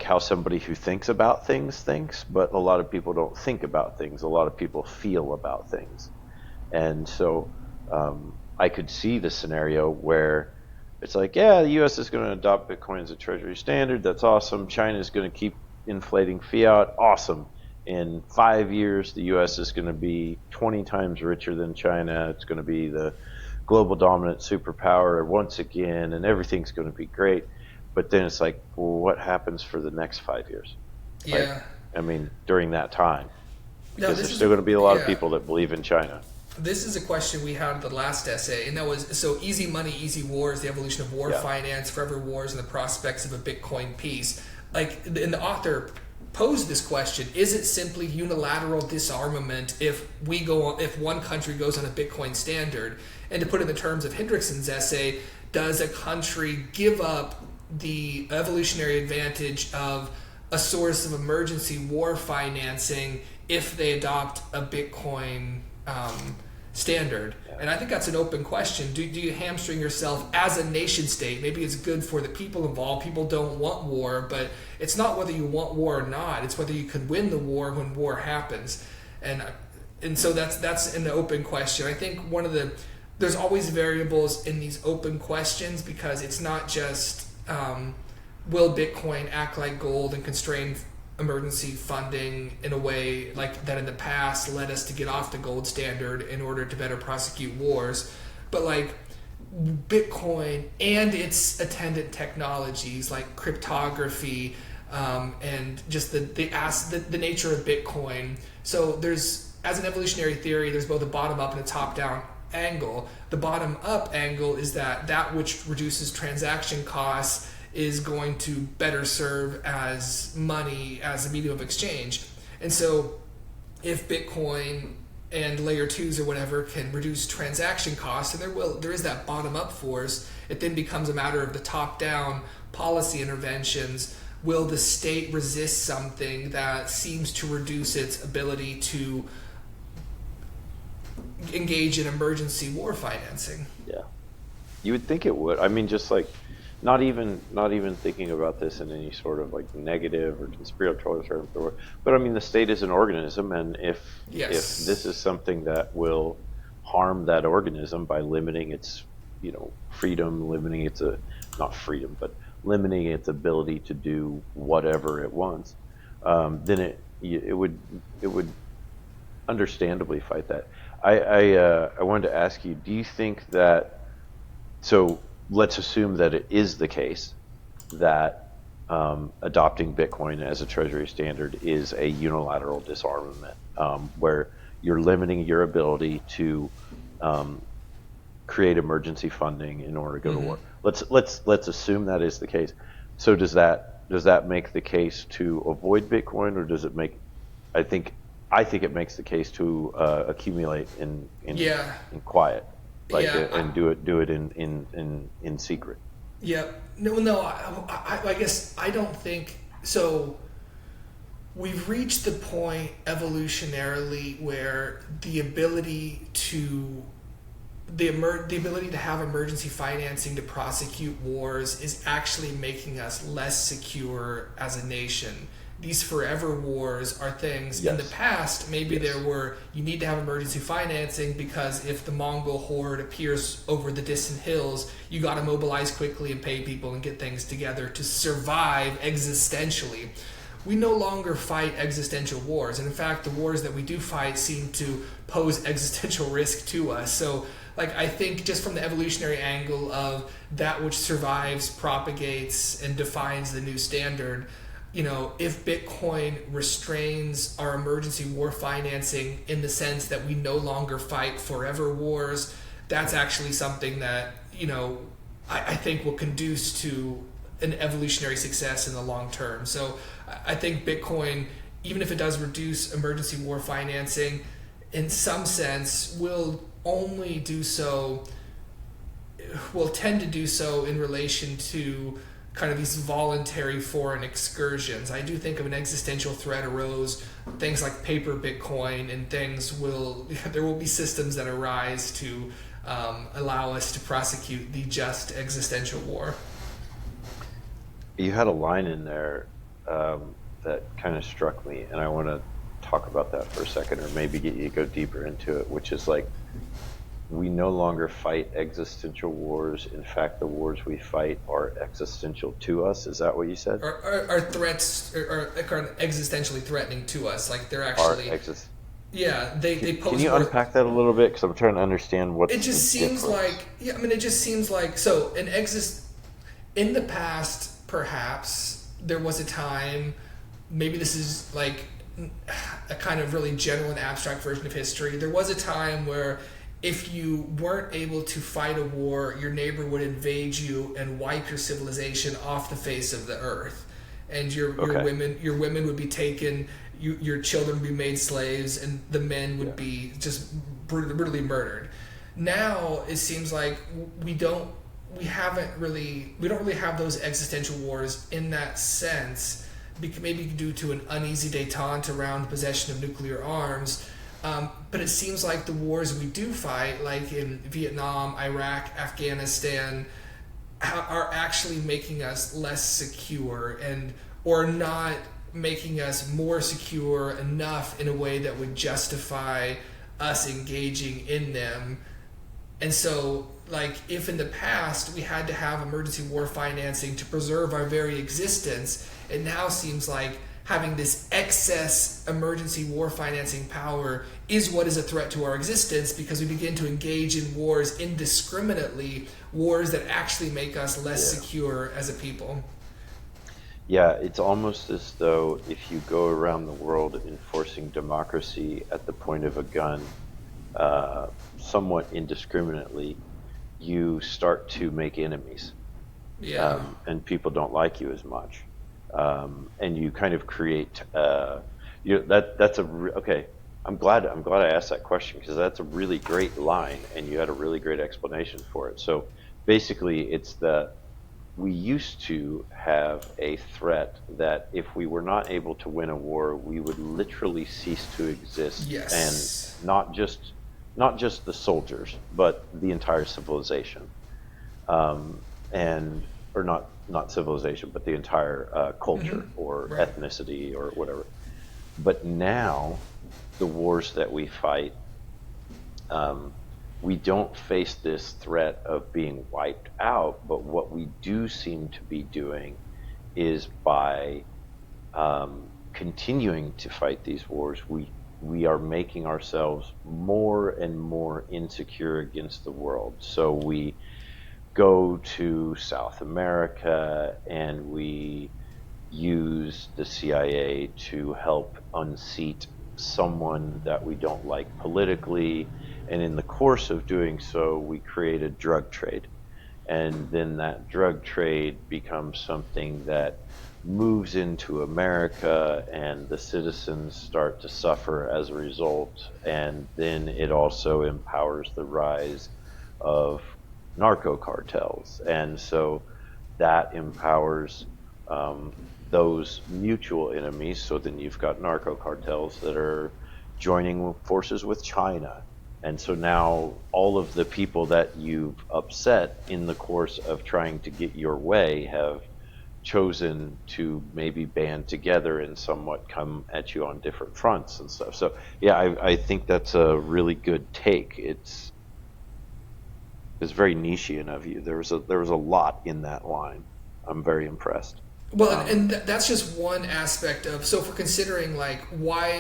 how somebody who thinks about things thinks, but a lot of people don't think about things. A lot of people feel about things. And so I could see the scenario where it's like, yeah, the U.S. is going to adopt Bitcoin as a treasury standard. That's awesome. China is going to keep inflating fiat. Awesome. In 5 years, the U.S. is going to be 20 times richer than China. It's going to be the global dominant superpower once again, and everything's going to be great. But then it's like, well, what happens for the next 5 years? Like, Yeah. I mean, during that time, No, because this there's is still going to be a lot of yeah. people that believe in China. This is a question we had in the last essay, and that was so easy money, easy wars, the evolution of war Yeah. finance, forever wars, and the prospects of a Bitcoin peace. Like, and the author posed this question: is it simply unilateral disarmament if if one country goes on a Bitcoin standard? And to put it in the terms of Hendrickson's essay, does a country give up the evolutionary advantage of a source of emergency war financing if they adopt a Bitcoin standard? Yeah. And I think that's an open question. Do you hamstring yourself as a nation state? Maybe it's good for the people involved. People don't want war, but it's not whether you want war or not. It's whether you can win the war when war happens. And so that's an open question. I think there's always variables in these open questions because it's not just will Bitcoin act like gold and constrain emergency funding in a way like that in the past led us to get off the gold standard in order to better prosecute wars, but like Bitcoin and its attendant technologies like cryptography and just the nature of Bitcoin. So there's, as an evolutionary theory, there's both a bottom up and a top down angle. The bottom up angle is that which reduces transaction costs is going to better serve as money as a medium of exchange. And so if Bitcoin and layer twos or whatever can reduce transaction costs, and there is that bottom up force, it then becomes a matter of the top down policy interventions. Will the state resist something that seems to reduce its ability to engage in emergency war financing? Yeah, you would think it would. I mean, just like not even thinking about this in any sort of like negative or conspiratorial terms, but I mean, the state is an organism, and if Yes. this is something that will harm that organism by limiting its freedom, limiting its not freedom, but limiting its ability to do whatever it wants, then it would understandably fight that. I wanted to ask you, do you think that, so let's assume that it is the case that adopting Bitcoin as a treasury standard is a unilateral disarmament, where you're limiting your ability to create emergency funding in order to go to war. Let's assume that is the case. So does that make the case to avoid Bitcoin, or does it make? I think it makes the case to accumulate in Yeah. quiet, like Yeah. and do it in secret. Yeah. No. I guess I don't think so. We've reached the point evolutionarily where the ability to have emergency financing to prosecute wars is actually making us less secure as a nation. These forever wars are things in the Yes. past. Maybe Yes. there were, you need to have emergency financing because if the Mongol horde appears over the distant hills, you got to mobilize quickly and pay people and get things together to survive existentially. We no longer fight existential wars, and in fact, the wars that we do fight seem to pose existential risk to us. So, like, I think just from the evolutionary angle of that which survives, propagates, and defines the new standard, if Bitcoin restrains our emergency war financing in the sense that we no longer fight forever wars, that's actually something that, I think will conduce to an evolutionary success in the long term. So I think Bitcoin, even if it does reduce emergency war financing, in some sense will only do so will tend to do so in relation to kind of these voluntary foreign excursions. I do think of an existential threat arose, things like paper Bitcoin, and things will there will be systems that arise to allow us to prosecute the just existential war. You had a line in there that kind of struck me, and I want to talk about that for a second, or maybe get you to go deeper into it, which is like, we no longer fight existential wars. In fact, the wars we fight are existential to us. Is that what you said? Our threats are existentially threatening to us. Like they're Are actually, exist- yeah, they pose Can you more. unpack that a little bit? Because I'm trying to understand what's It just the seems difference. like, yeah, I mean, it just seems like, so an exist in the past, perhaps there was a time, maybe this is like a kind of really general and abstract version of history. There was a time where if you weren't able to fight a war, your neighbor would invade you and wipe your civilization off the face of the earth, and Okay. your women would be taken, your children would be made slaves, and the men Yeah. would be just brutally murdered. Now it seems like we don't really have those existential wars in that sense, maybe due to an uneasy detente around possession of nuclear arms. But it seems like the wars we do fight, like in Vietnam, Iraq, Afghanistan, are actually making us less secure, and or not making us more secure enough in a way that would justify us engaging in them. And so, like, if in the past we had to have emergency war financing to preserve our very existence, it now seems like having this excess emergency war financing power is what is a threat to our existence, because we begin to engage in wars indiscriminately, wars that actually make us less Yeah. secure as a people. Yeah, it's almost as though if you go around the world enforcing democracy at the point of a gun, uh, somewhat indiscriminately, you start to make enemies, Yeah. and people don't like you as much, and you kind of create. That's okay. I'm glad I asked that question, because that's a really great line, and you had a really great explanation for it. So basically, it's the we used to have a threat that if we were not able to win a war, we would literally cease to exist, and Yes. not just not just the soldiers, but the entire civilization, and or not civilization, but the entire culture or Right. ethnicity or whatever. But now, the wars that we fight, um, we don't face this threat of being wiped out, but what we do seem to be doing is by continuing to fight these wars, we are making ourselves more and more insecure against the world. So we go to South America and we use the CIA to help unseat someone that we don't like politically. And in the course of doing so, we create a drug trade. And then that drug trade becomes something that moves into America, and the citizens start to suffer as a result. And then it also empowers the rise of narco cartels. And so that empowers those mutual enemies. So then you've got narco cartels that are joining forces with China. And so now all of the people that you've upset in the course of trying to get your way have chosen to maybe band together and somewhat come at you on different fronts and stuff. So yeah, I think that's a really good take. It's very Nietzschean of you. There was a lot in that line. I'm very impressed. Well, Um, that's just one aspect of. So, if we're considering like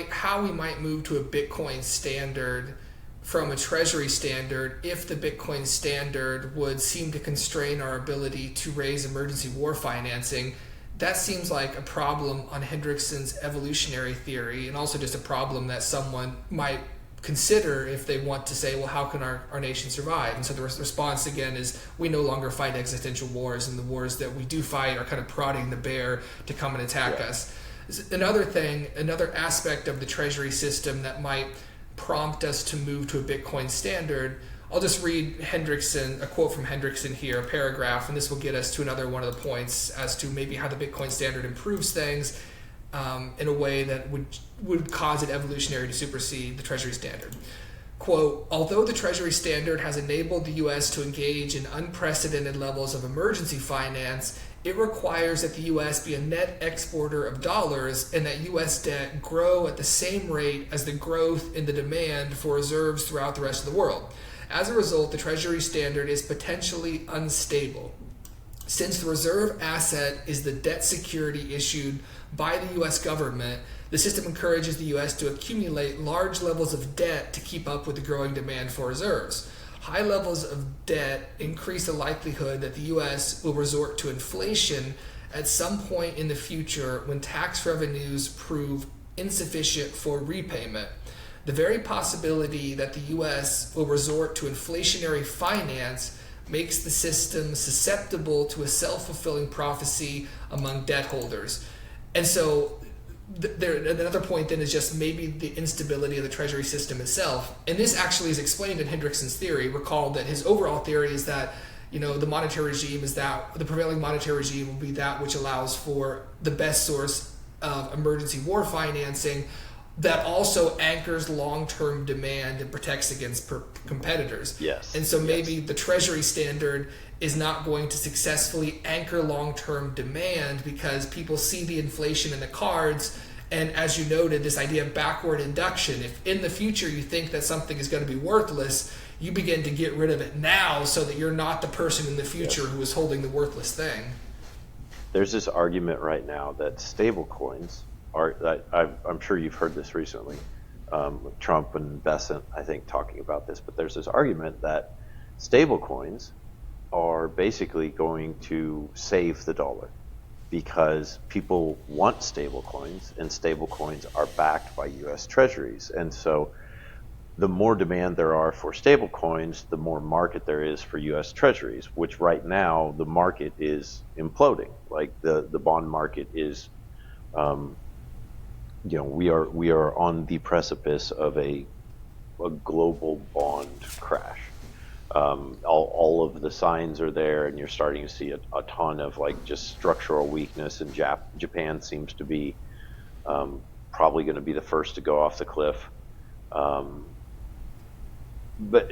how we might move to a Bitcoin standard from a Treasury standard, if the Bitcoin standard would seem to constrain our ability to raise emergency war financing, that seems like a problem on Hendrickson's evolutionary theory, and also just a problem that someone might consider if they want to say, well, how can our nation survive? And so the response again is, we no longer fight existential wars, and the wars that we do fight are kind of prodding the bear to come and attack yeah. us. Another aspect of the Treasury system that might prompt us to move to a Bitcoin standard I'll just read a quote from Hendrickson here, a paragraph, and this will get us to another one of the points as to maybe how the Bitcoin standard improves things in a way that would cause it evolutionary to supersede the Treasury standard. Quote, although the Treasury standard has enabled the U.S. to engage in unprecedented levels of emergency finance, it requires that the U.S. be a net exporter of dollars and that U.S. debt grow at the same rate as the growth in the demand for reserves throughout the rest of the world. As a result, the Treasury standard is potentially unstable. Since the reserve asset is the debt security issued by the U.S. government, the system encourages the U.S. to accumulate large levels of debt to keep up with the growing demand for reserves. High levels of debt increase the likelihood that the U.S. will resort to inflation at some point in the future when tax revenues prove insufficient for repayment. The very possibility that the U.S. will resort to inflationary finance makes the system susceptible to a self-fulfilling prophecy among debt holders. And so another point then is just maybe the instability of the Treasury system itself. And this actually is explained in Hendrickson's theory. Recall that his overall theory is that the monetary regime is that the prevailing monetary regime will be that which allows for the best source of emergency war financing that also anchors long-term demand and protects against competitors. Yes. And so maybe the Treasury standard is not going to successfully anchor long-term demand because people see the inflation in the cards. And as you noted, this idea of backward induction, if in the future you think that something is going to be worthless, you begin to get rid of it now so that you're not the person in the future who is holding the worthless thing. There's this argument right now that stable coins I'm sure you've heard this recently, Trump and Besant, I think, talking about this, but there's this argument that stable coins are basically going to save the dollar because people want stable coins and stable coins are backed by U.S. treasuries. And so the more demand there are for stable coins, the more market there is for U.S. treasuries, which right now the market is imploding. Like the bond market is, we are on the precipice of a global bond crash. All of the signs are there, and you're starting to see a ton of just structural weakness. And Japan seems to be probably going to be the first to go off the cliff. But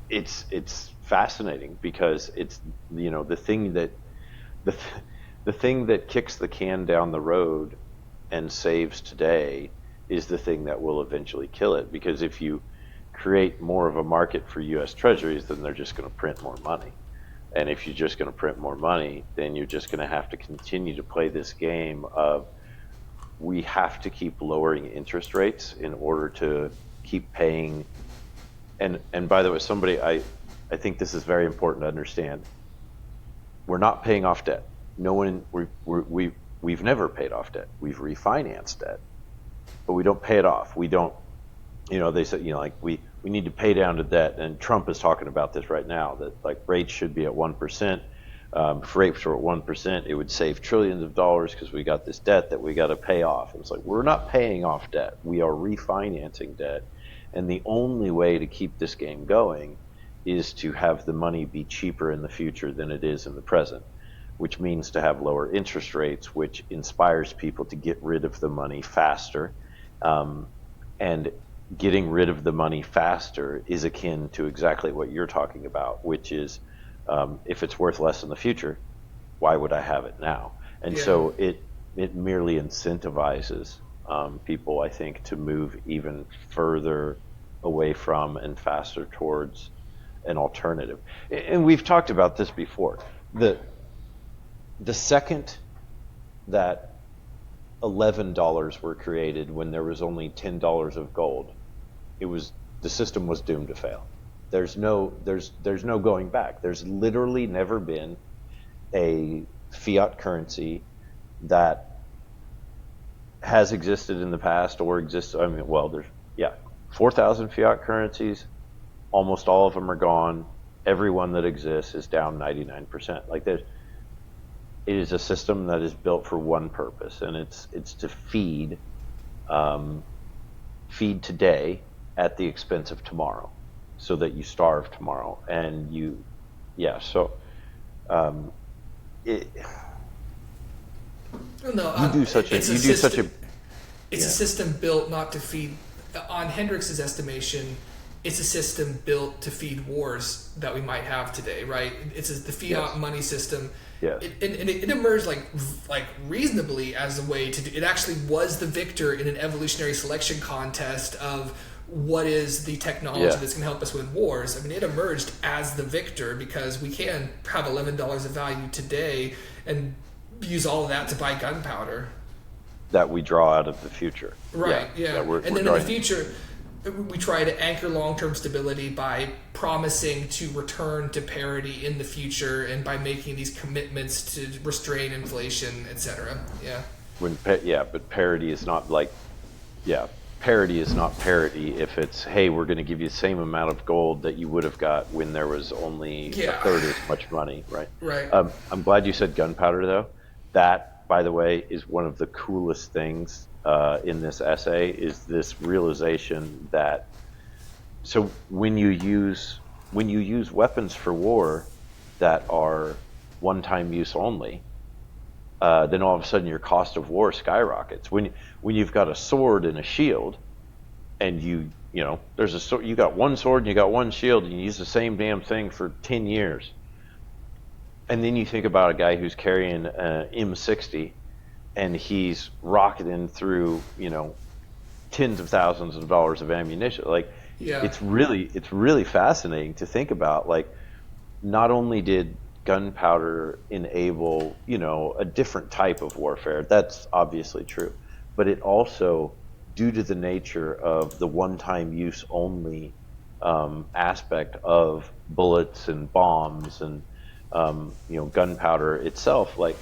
it's fascinating because it's the thing that kicks the can down the road and saves today is the thing that will eventually kill it, because if you create more of a market for U.S. treasuries, then they're just going to print more money. And if you're just going to print more money, then you're just going to have to continue to play this game of we have to keep lowering interest rates in order to keep paying. And by the way, I think this is very important to understand. We're not paying off debt. We've never paid off debt. We've refinanced debt, but we don't pay it off. We don't, they said, we need to pay down the debt. And Trump is talking about this right now, that rates should be at 1%. If rates were at 1%, it would save trillions of dollars because we got this debt that we got to pay off. And it's we're not paying off debt. We are refinancing debt. And the only way to keep this game going is to have the money be cheaper in the future than it is in the present, which means to have lower interest rates, which inspires people to get rid of the money faster. And getting rid of the money faster is akin to exactly what you're talking about, which is if it's worth less in the future, why would I have it now? And so it merely incentivizes people, I think, to move even further away from and faster towards an alternative. And we've talked about this before. The second that $11 were created when there was only $10 of gold, the system was doomed to fail. There's no going back. There's literally never been a fiat currency that has existed in the past or exists. There's 4,000 fiat currencies. Almost all of them are gone. Every one that exists is down 99%. It is a system that is built for one purpose, and it's to feed today at the expense of tomorrow. so that you starve tomorrow. And so um, it, No, you do such a it's a you do such a system. It's a yeah. system built not to feed. On Hendrix's estimation, it's a system built to feed wars that we might have today, right? The fiat Yes. money system. Yes. It emerged like reasonably as a way to do. It actually was the victor in an evolutionary selection contest of what is the technology Yeah. that's going to help us win wars. I mean, it emerged as the victor because we can have $11 of value today and use all of that to buy gunpowder. That we draw out of the future. Right, yeah. That we're And then in drawing. the future, we try to anchor long-term stability by promising to return to parity in the future and by making these commitments to restrain inflation, etc. Yeah. But parity is not like, parity is not parity if it's, hey, we're going to give you the same amount of gold that you would have got when there was only a third as much money, right? Right. I'm glad you said gunpowder, though. That, by the way, is one of the coolest things in this essay, is this realization that, so when you use weapons for war that are one-time use only, then all of a sudden your cost of war skyrockets. When you've got a sword and a shield, and there's a sword, you got one sword and you got one shield, and you use the same damn thing for 10 years. And then you think about a guy who's carrying an M60, and he's rocketing through, tens of thousands of dollars of ammunition. Like, Yeah. it's really fascinating to think about. Like, not only did gunpowder enable, a different type of warfare, that's obviously true, but it also, due to the nature of the one-time use only aspect of bullets and bombs and gunpowder itself, like,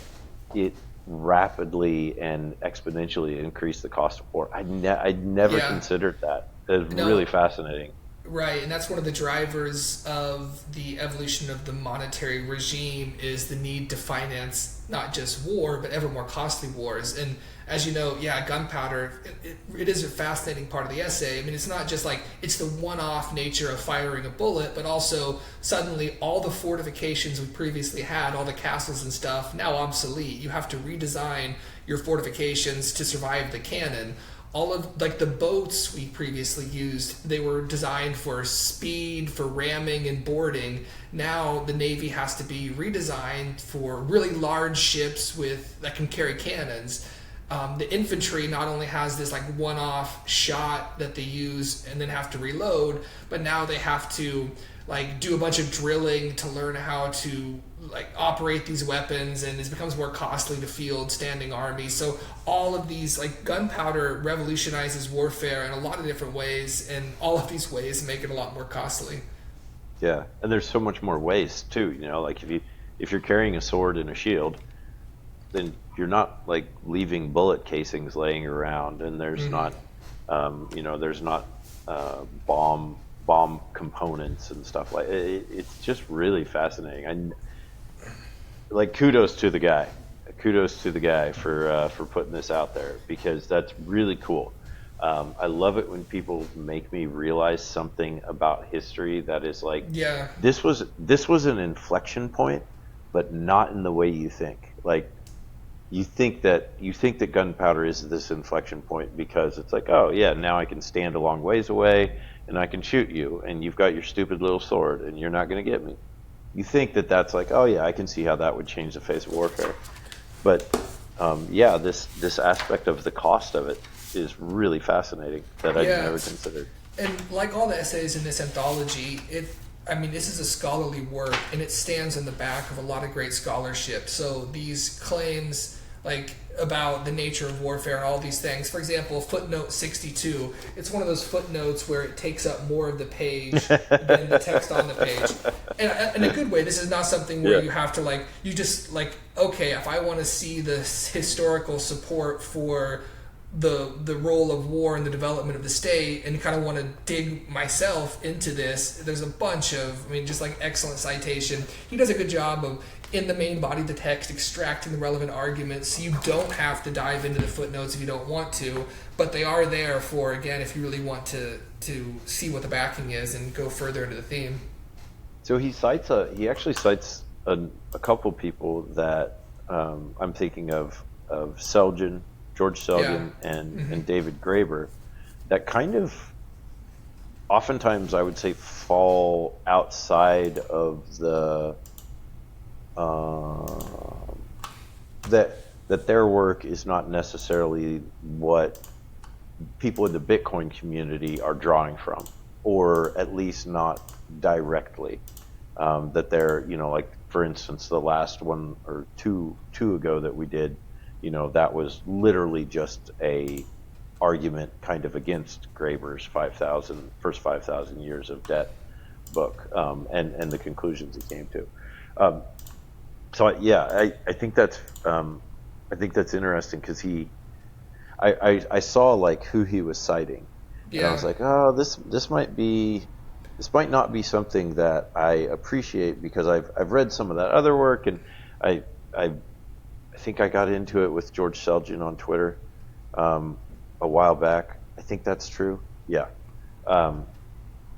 it rapidly and exponentially increased the cost of war. I'd never Yeah. considered that. It's No. really fascinating. Right, and that's one of the drivers of the evolution of the monetary regime is the need to finance not just war, but ever more costly wars. And as you know, gunpowder, it is a fascinating part of the essay. I mean, it's not just like it's the one-off nature of firing a bullet, but also suddenly all the fortifications we previously had, all the castles and stuff, now obsolete. You have to redesign your fortifications to survive the cannon. All of the boats we previously used, they were designed for speed, for ramming and boarding. Now the Navy has to be redesigned for really large ships that can carry cannons. The infantry not only has this one-off shot that they use and then have to reload, but now they have to do a bunch of drilling to learn how to operate these weapons, and it becomes more costly to field standing armies. So all of these gunpowder revolutionizes warfare in a lot of different ways, and all of these ways make it a lot more costly. Yeah, and there's so much more waste too. Like, if you're carrying a sword and a shield, then you're not leaving bullet casings laying around, and there's not, there's not bomb components and stuff like it. It's just really fascinating. Kudos to the guy. Kudos to the guy for putting this out there, because that's really cool. I love it when people make me realize something about history that is this was an inflection point, but not in the way you think. You think that gunpowder is this inflection point because it's oh yeah, now I can stand a long ways away and I can shoot you, and you've got your stupid little sword and you're not going to get me. You think that that's oh yeah, I can see how that would change the face of warfare. But this aspect of the cost of it is really fascinating that I'd never considered. And like all the essays in this anthology, this is a scholarly work, and it stands on the back of a lot of great scholarship. So these claims about the nature of warfare and all these things. For example, footnote 62, it's one of those footnotes where it takes up more of the page than the text on the page. And in a good way, this is not something where you have to you just okay, if I want to see the historical support for the role of war in the development of the state and kind of want to dig myself into this, there's a bunch of, just excellent citation. He does a good job of, in the main body of the text, extracting the relevant arguments, so you don't have to dive into the footnotes if you don't want to, but they are there for, again, if you really want to to see what the backing is and go further into the theme. So he actually cites a couple people that I'm thinking of Selgin, George Yeah. Selgin, and David Graeber, that kind of oftentimes I would say fall outside of the that their work is not necessarily what people in the Bitcoin community are drawing from, or at least not directly. That they're, like for instance, the last one or two ago that we did, that was literally just a argument kind of against Graeber's first 5,000 years of debt book, and the conclusions he came to. So yeah, I think that's interesting because I saw like who he was citing, and I was Yeah. like, oh, this might not be something that I appreciate because I've read some of that other work, and I think I got into it with George Selgin on Twitter a while back. I think that's true. Yeah.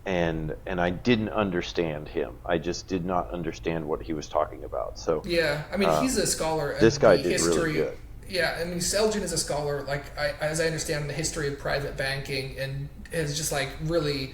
And I didn't understand him. I just did not understand what he was talking about. So Yeah, I mean, he's a scholar in this guy the did really history. good. Yeah, I mean, Selgin is a scholar, as I understand, the history of private banking, and has just like really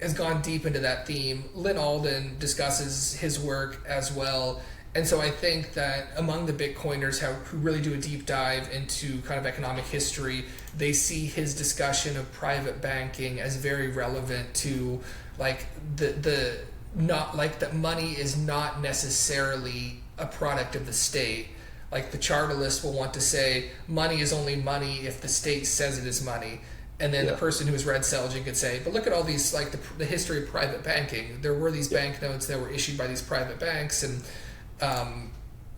has gone deep into that theme. Lynn Alden discusses his work as well, and so I think that among the Bitcoiners who really do a deep dive into kind of economic history, they see his discussion of private banking as very relevant to like the not like that money is not necessarily a product of the state. Like the chartalist will want to say money is only money if the state says it is money. And then Yeah. the person who has read Selgin could say, but look at all these, like the history of private banking. There were these banknotes that were issued by these private banks, and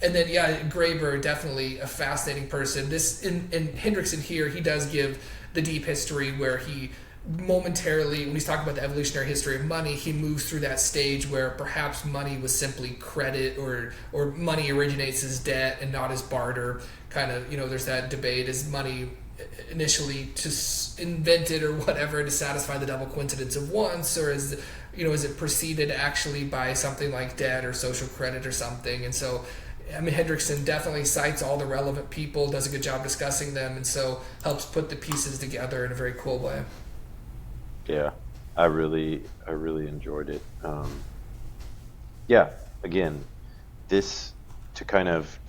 then yeah, Graeber, definitely a fascinating person. This in Hendrickson here, he does give the deep history where he momentarily, when he's talking about the evolutionary history of money, he moves through that stage where perhaps money was simply credit, or money originates as debt and not as barter. Kind of, there's that debate: is money initially just invented or whatever to satisfy the double coincidence of wants, or is it preceded actually by something like debt or social credit or something? And so, I mean, Hendrickson definitely cites all the relevant people, does a good job discussing them, and so helps put the pieces together in a very cool way. Yeah, I really enjoyed it. Yeah, again, this to kind of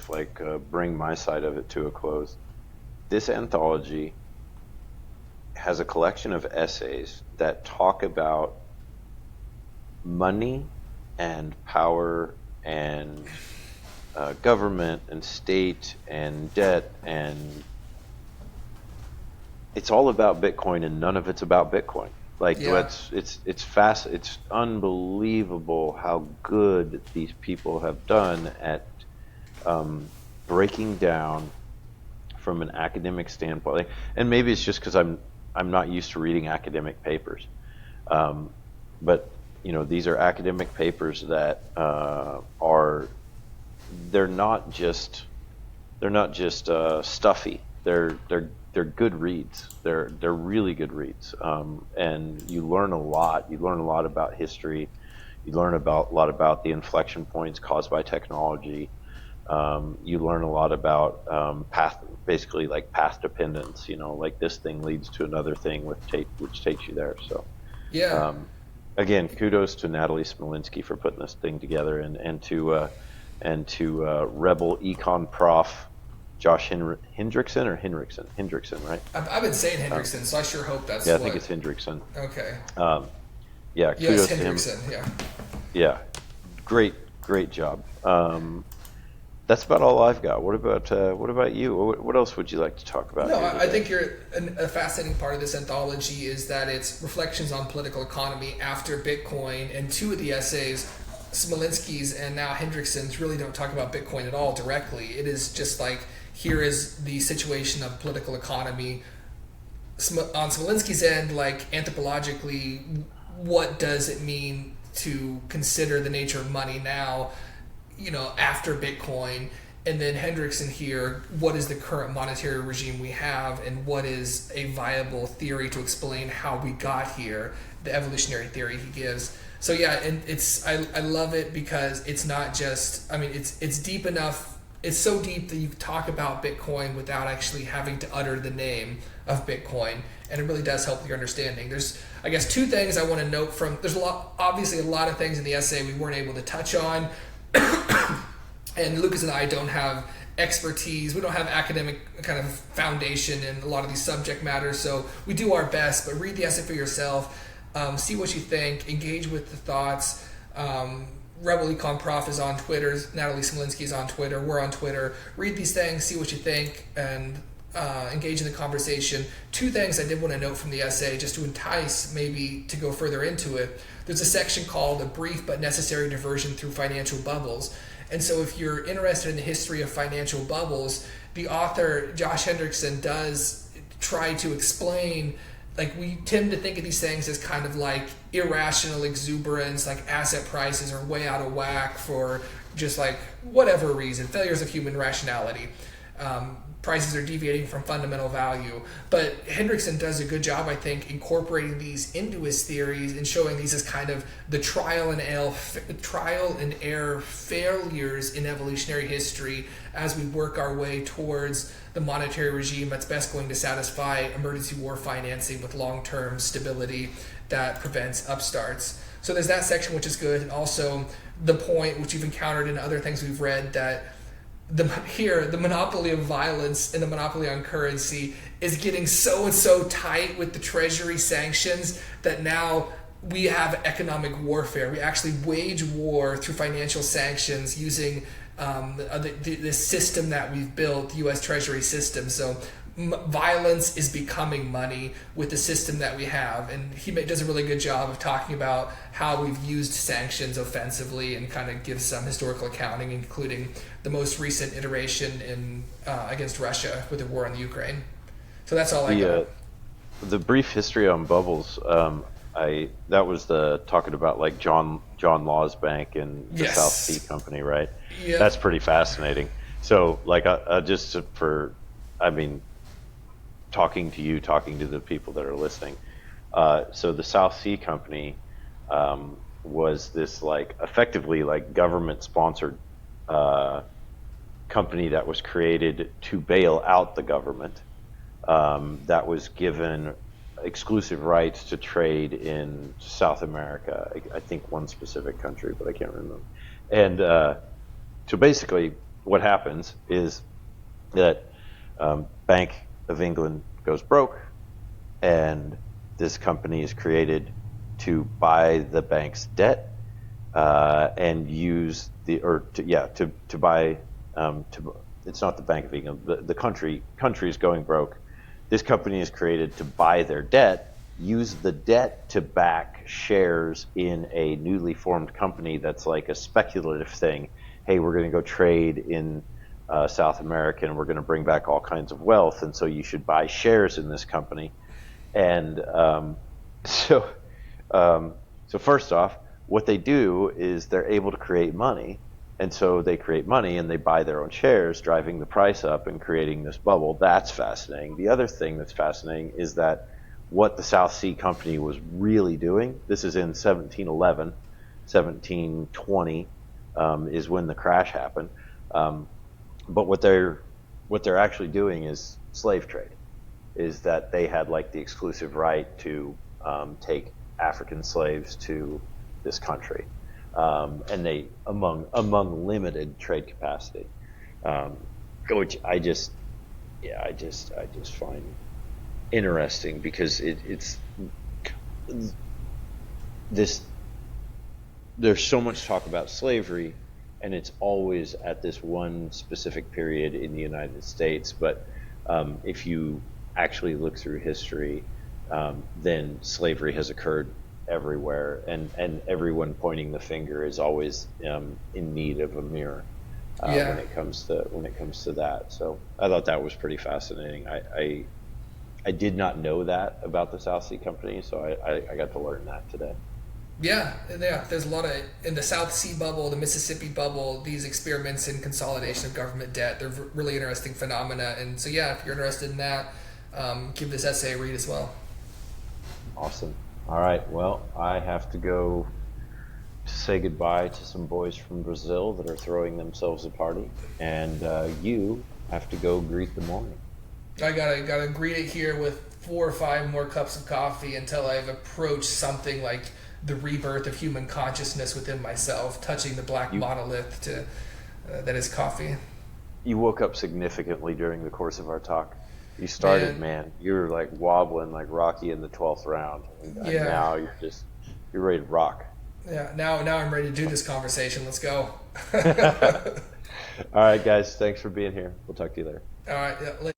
like bring my side of it to a close. This anthology has a collection of essays that talk about money and power and government and state and debt, and it's all about Bitcoin and none of it's about Bitcoin. Like Yeah. it's fast. It's unbelievable how good these people have done at breaking down from an academic standpoint. And maybe it's just because I'm not used to reading academic papers, but these are academic papers that they're not just stuffy. They're good reads. They're really good reads, and you learn a lot. You learn a lot about history. You learn a lot about the inflection points caused by technology. You learn a lot about basically like path dependence. Like this thing leads to another thing, which takes you there. So, Yeah. again, kudos to Natalie Smolinski for putting this thing together, and to Rebel Econ Prof. Josh Hendrickson, right? I've been saying Hendrickson, so I sure hope that's Yeah, I think it's Hendrickson. Okay. Yeah, Yes, kudos to him. Hendrickson, yeah. Yeah, great job. That's about all I've got. What about you? What else would you like to talk about? No, here I today? think a fascinating part of this anthology is that it's reflections on political economy after Bitcoin, and two of the essays, Smolinski's and now Hendrickson's, really don't talk about Bitcoin at all directly. It is just like, here is the situation of political economy. On Smolinski's end, like anthropologically, what does it mean to consider the nature of money now, after Bitcoin? and then Hendrickson here, what is the current monetary regime we have, and what is a viable theory to explain how we got here, the evolutionary theory he gives. So yeah, and I love it because it's not just, I mean, it's deep enough. It's so deep that you talk about Bitcoin without actually having to utter the name of Bitcoin, and it really does help your understanding. There's, I guess, two things I want to note from. There's obviously a lot of things in the essay we weren't able to touch on, and Lucas and I don't have expertise. We don't have academic kind of foundation in a lot of these subject matters, so we do our best. But read the essay for yourself. See what you think. Engage with the thoughts. Rebel Econ Prof is on Twitter. Natalie Smolinski is on Twitter. We're on Twitter. Read these things. See what you think, and engage in the conversation. Two things I did want to note from the essay, just to entice maybe to go further into it. There's a section called "A Brief but Necessary Diversion Through Financial Bubbles." And so if you're interested in the history of financial bubbles, the author, Josh Hendrickson, does try to explain, like, we tend to think of these things as kind of like irrational exuberance, like asset prices are way out of whack for just like whatever reason, failures of human rationality. Prices are deviating from fundamental value. But Hendrickson does a good job, I think, incorporating these into his theories and showing these as kind of the trial and error failures in evolutionary history as we work our way towards the monetary regime that's best going to satisfy emergency war financing with long-term stability that prevents upstarts. So there's that section, which is good, and also the point, which you've encountered in other things we've read, that the monopoly of violence and the monopoly on currency is getting so and so tight with the Treasury sanctions that now we have economic warfare. We actually wage war through financial sanctions using the system that we've built, the U.S. Treasury system. So violence is becoming money with the system that we have, and he does a really good job of talking about how we've used sanctions offensively and kind of gives some historical accounting, including the most recent iteration in against Russia with the war in the Ukraine. So that's all I got. The brief history on bubbles. That was the talking about like John Law's bank and the Yes. South Sea Company, right? Yeah. That's pretty fascinating. So like talking to you, talking to the people that are listening. So the South Sea Company was this like effectively like government sponsored company that was created to bail out the government, that was given exclusive rights to trade in South America. I think one specific country, but I can't remember. And so basically what happens is that Bank of England goes broke, and this company is created to buy the bank's debt and use to buy it's not the Bank of England, the country is going broke. This company is created to buy their debt, use the debt to back shares in a newly formed company that's like a speculative thing. Hey, we're going to go trade in South America, and we're going to bring back all kinds of wealth, and so you should buy shares in this company. And so first off, what they do is they're able to create money, and so they create money and they buy their own shares, driving the price up and creating this bubble. That's fascinating. The other thing that's fascinating is that what the South Sea Company was really doing, this is in 1711, 1720 is when the crash happened. But what they're actually doing is slave trade. Is that they had like the exclusive right to take African slaves to this country, and they among limited trade capacity, which I just find interesting, because it's this. There's so much talk about slavery, and it's always at this one specific period in the United States. But if you actually look through history, then slavery has occurred everywhere, and everyone pointing the finger is always in need of a mirror when it comes to that. So I thought that was pretty fascinating. I did not know that about the South Sea Company, so I got to learn that today. Yeah, yeah. There's a lot of in the South Sea bubble, the Mississippi bubble. These experiments in consolidation of government debt. They're really interesting phenomena. And so, yeah, if you're interested in that, give this essay a read as well. Awesome. All right. Well, I have to go to say goodbye to some boys from Brazil that are throwing themselves a party, and you have to go greet the morning. I gotta greet it here with 4 or 5 more cups of coffee until I've approached something like the rebirth of human consciousness within myself, touching the black You monolith to that is coffee. you woke up significantly during the course of our talk. You started, Man, man. You were like wobbling like Rocky in the 12th round, and yeah, now you're ready to rock. yeah. Now I'm ready to do this conversation. Let's go. All right, guys. Thanks for being here. We'll talk to you later. All right. Yeah,